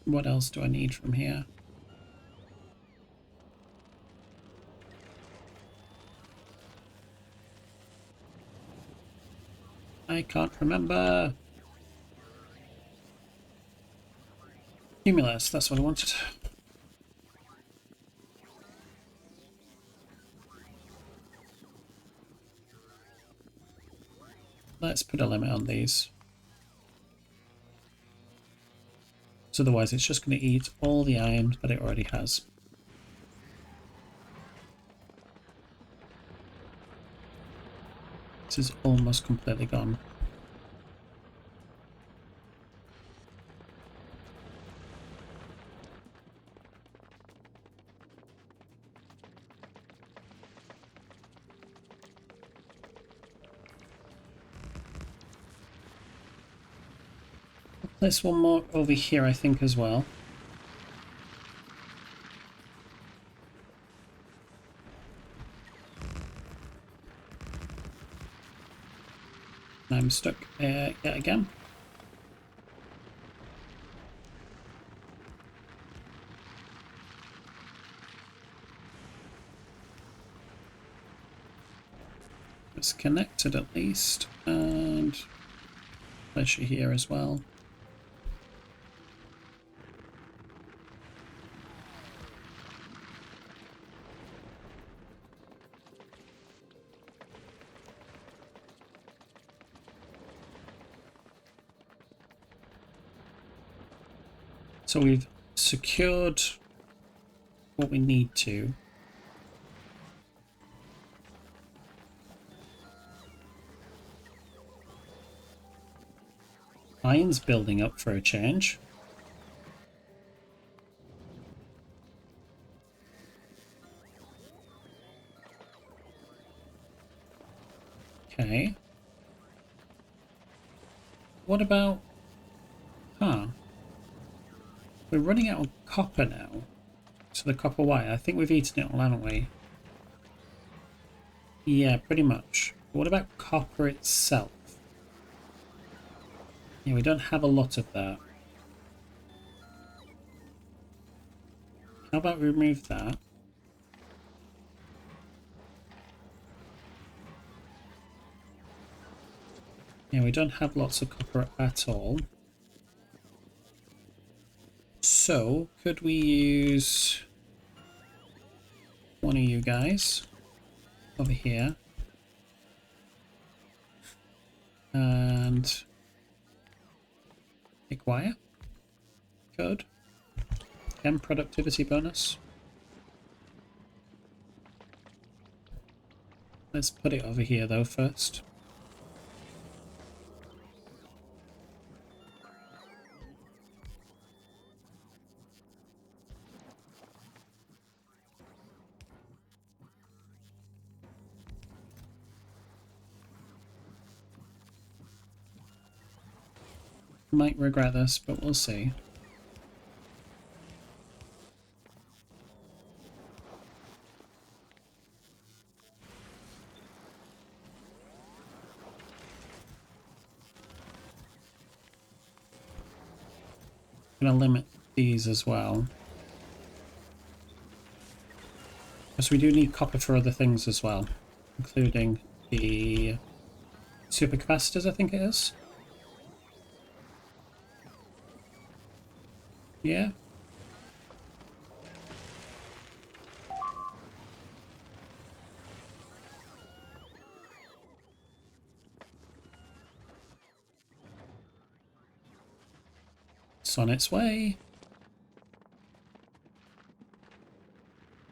What else do I need from here? I can't remember. Cumulus, that's what I wanted. Let's put a limit on these. So otherwise it's just going to eat all the iron that it already has. This is almost completely gone. Place one more over here, I think, as well. I'm stuck yet again. It's connected at least, and place you here as well. So we've secured what we need to. Iron's building up for a change. Okay. What about... Huh. We're running out of copper now. So the copper wire. I think we've eaten it all, haven't we? Yeah, pretty much. What about copper itself? Yeah, we don't have a lot of that. How about we remove that? Yeah, we don't have lots of copper at all. So, could we use one of you guys over here? And pick wire? Good. Chem productivity bonus. Let's put it over here though first. Might regret this, but we'll see. I'm gonna limit these as well. Because we do need copper for other things as well, including the supercapacitors, I think it is. Yeah. It's on its way.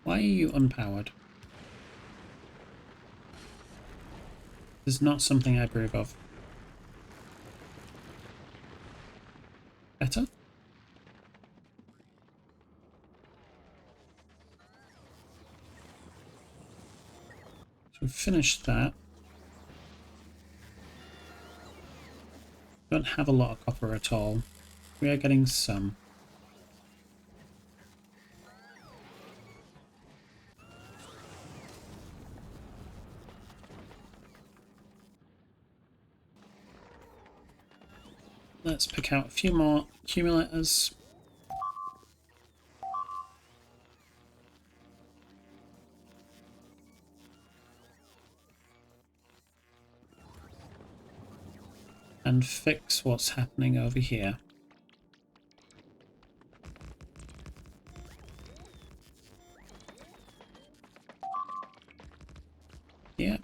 Why are you unpowered? This is not something I approve of. Better? So we've finished that. Don't have a lot of copper at all. We are getting some. Let's pick out a few more accumulators. And fix what's happening over here. Yeah.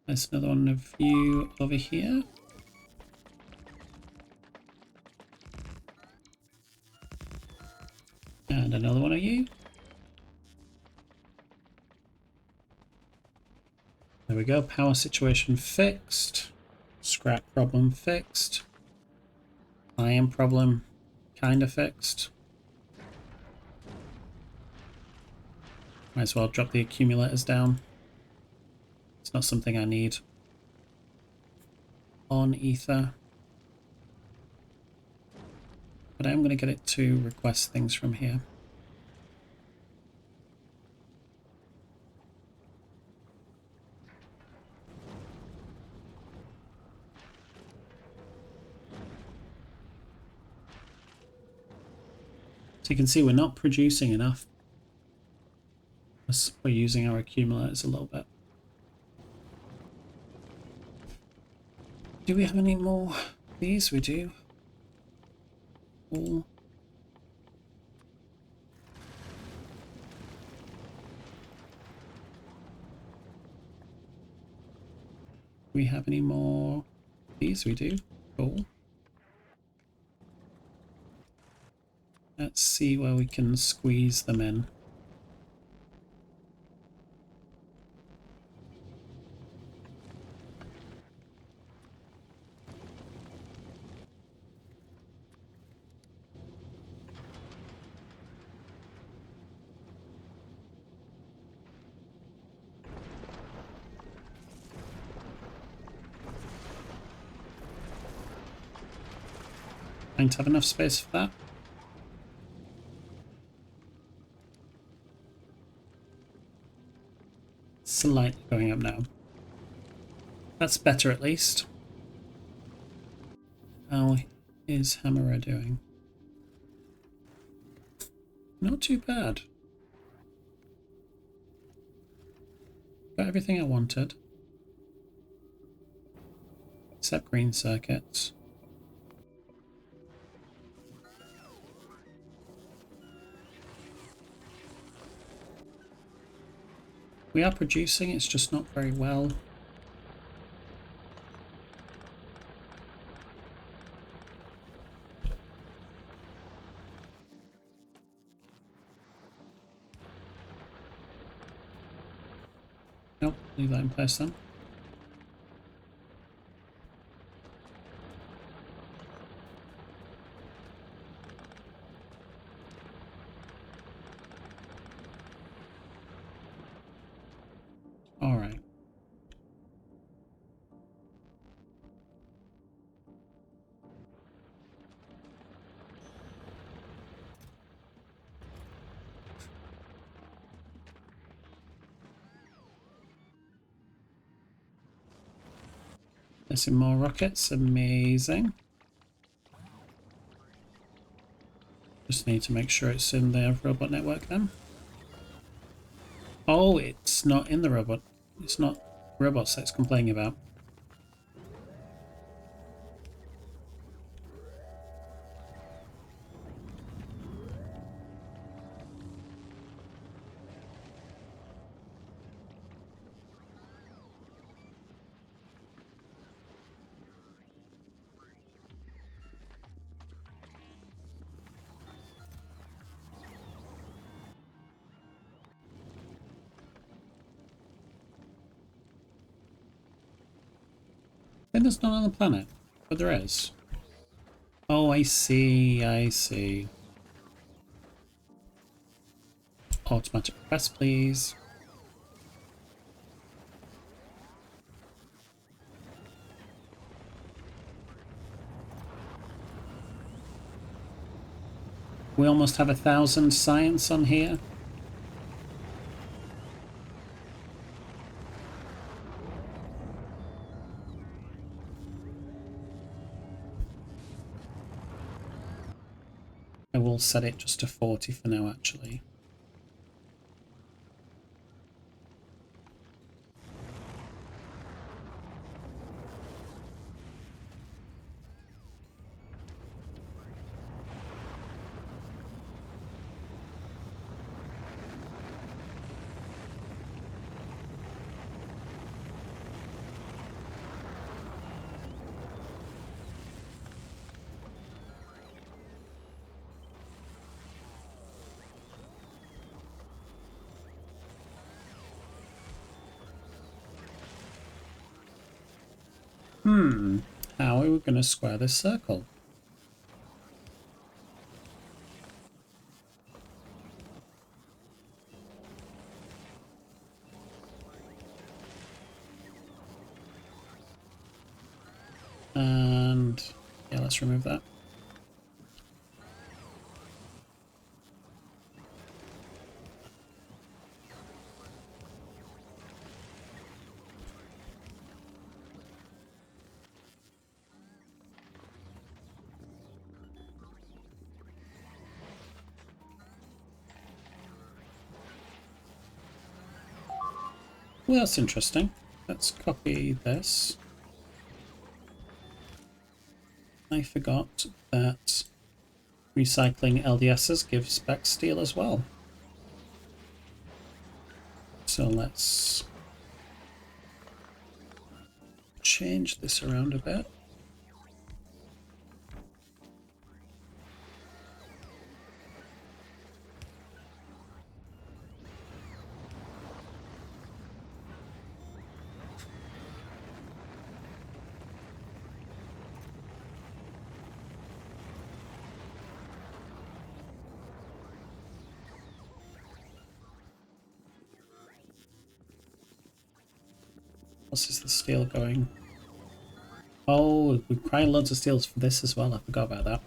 There's another one of you over here. And another one of you. There we go, power situation fixed. Scrap problem fixed. Iron problem kind of fixed. Might as well drop the accumulators down. It's not something I need. On ether. But I am going to get it to request things from here. So you can see we're not producing enough. We're using our accumulators a little bit. Do we have any more of these? We do. All. Do we have any more of these? We do. Cool. Let's see where we can squeeze them in. Going to have enough space for that. slightly going up now. That's better at least. How is Hammerer doing? Not too bad. Got everything I wanted. Except green circuits. We are producing, it's just not very well. Nope, leave that in place then. Alright. There's some more rockets, amazing. Just need to make sure it's in the robot network then. Oh, it's not in the robot. It's not robots that it's complaining about. I think there's none on the planet, but there is. Oh, I see, I see. Automatic request, please. We almost have 1,000 science on here. I will set it just to 40 for now, actually. How are we going to square this circle? And yeah, let's remove that. Well, that's interesting. Let's copy this. I forgot that recycling LDSs gives spec steel as well. So let's change this around a bit. Else is the steel going? Oh, we're crying loads of steels for this as well. I forgot about that.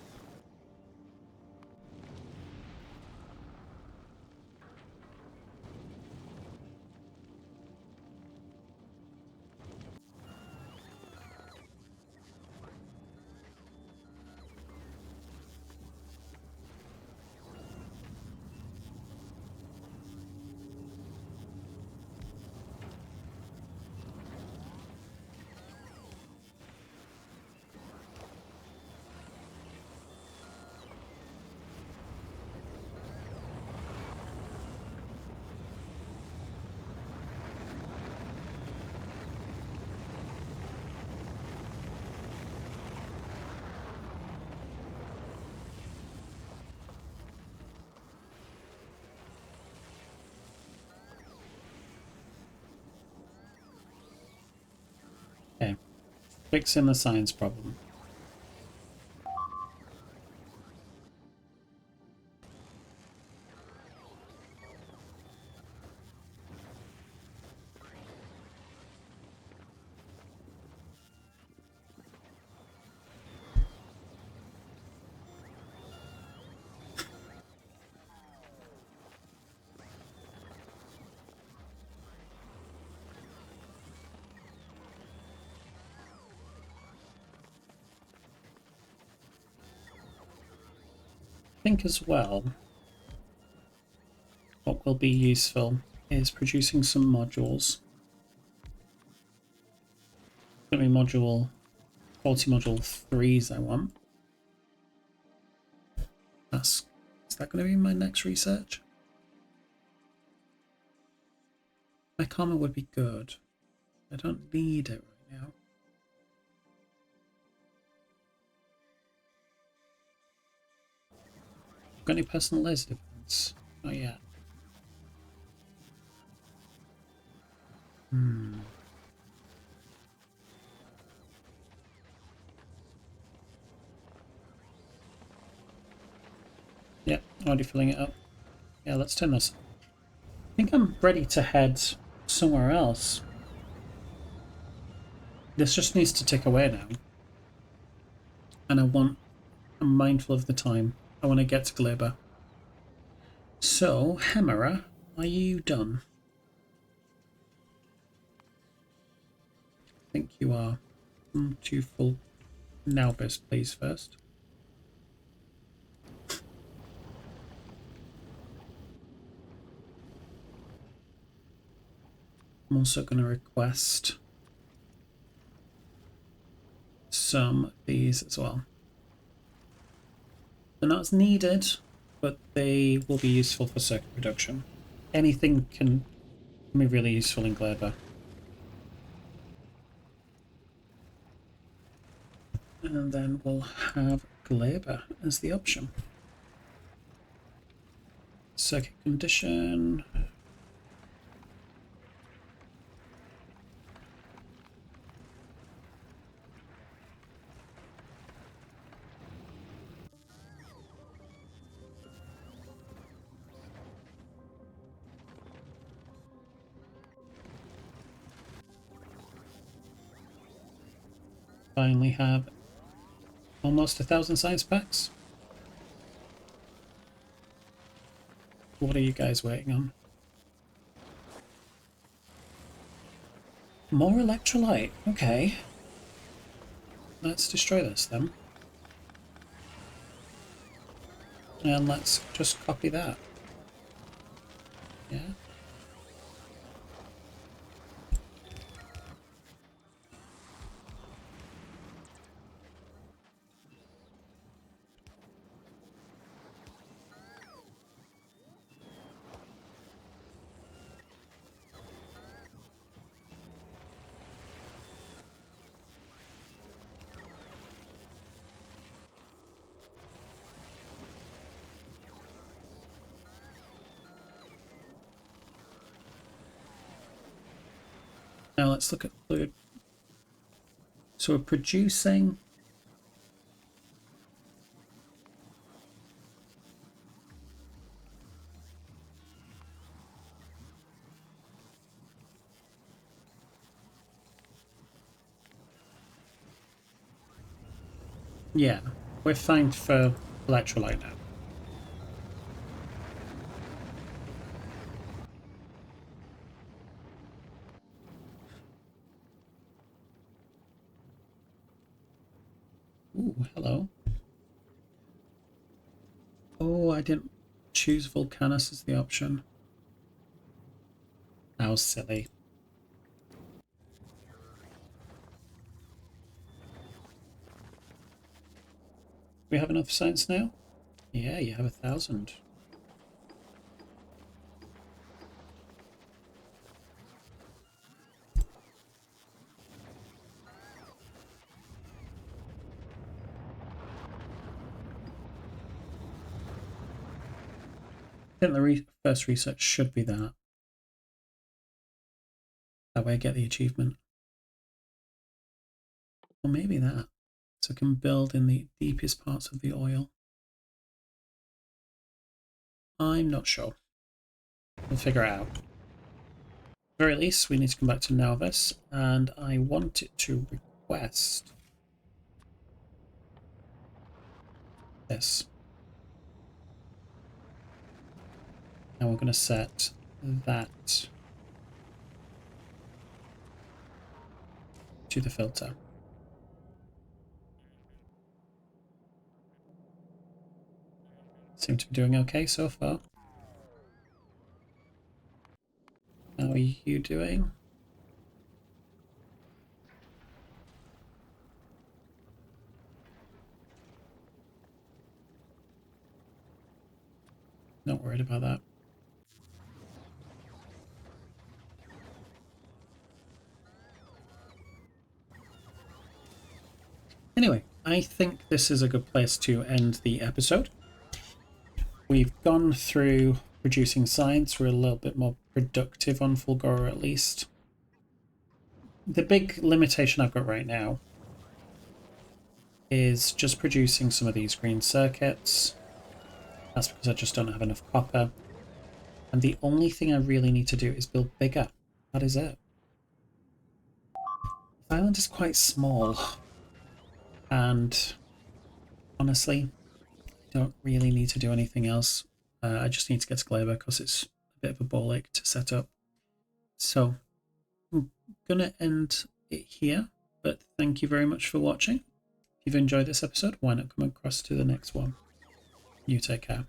Fixing the science problem. I think as well, what will be useful is producing some modules. Going to be module, quality module 3s I want. Is that going to be my next research? My karma would be good. I don't need it right now. Got any personal laser defense? Not yet. Yeah, already filling it up. Yeah, let's turn this. I think I'm ready to head somewhere else. This just needs to tick away now. And I'm mindful of the time. I want to get to Glaber. So, Hemera, are you done? I think you are. Two full Nauvis, please, first. I'm also going to request some of these as well. They're not as needed, but they will be useful for circuit production. Anything can be really useful in Glaber. And then we'll have Glaber as the option. Circuit condition. Finally have almost 1,000 science packs. What are you guys waiting on? More electrolyte. Okay. Let's destroy this then. And let's just copy that. Yeah. Now let's look at fluid. So we're producing. Yeah, we're fine for electrolyte now. Ooh, hello. Oh, I didn't choose Volcanus as the option. How silly. We have enough science now? Yeah, you have 1,000. I think the first research should be that. That way I get the achievement. Or maybe that. So I can build in the deepest parts of the oil. I'm not sure. We'll figure it out. At the very least, we need to come back to Nauvis, and I want it to request this. Now we're going to set that to the filter. Seem to be doing okay so far. How are you doing? Not worried about that. Anyway, I think this is a good place to end the episode. We've gone through producing science. We're a little bit more productive on Fulgora at least. The big limitation I've got right now is just producing some of these green circuits. That's because I just don't have enough copper. And the only thing I really need to do is build bigger. That is it. The island is quite small. And honestly, I don't really need to do anything else. I just need to get to Glaber because it's a bit of a ball ache to set up. So I'm going to end it here. But thank you very much for watching. If you've enjoyed this episode, why not come across to the next one? You take care.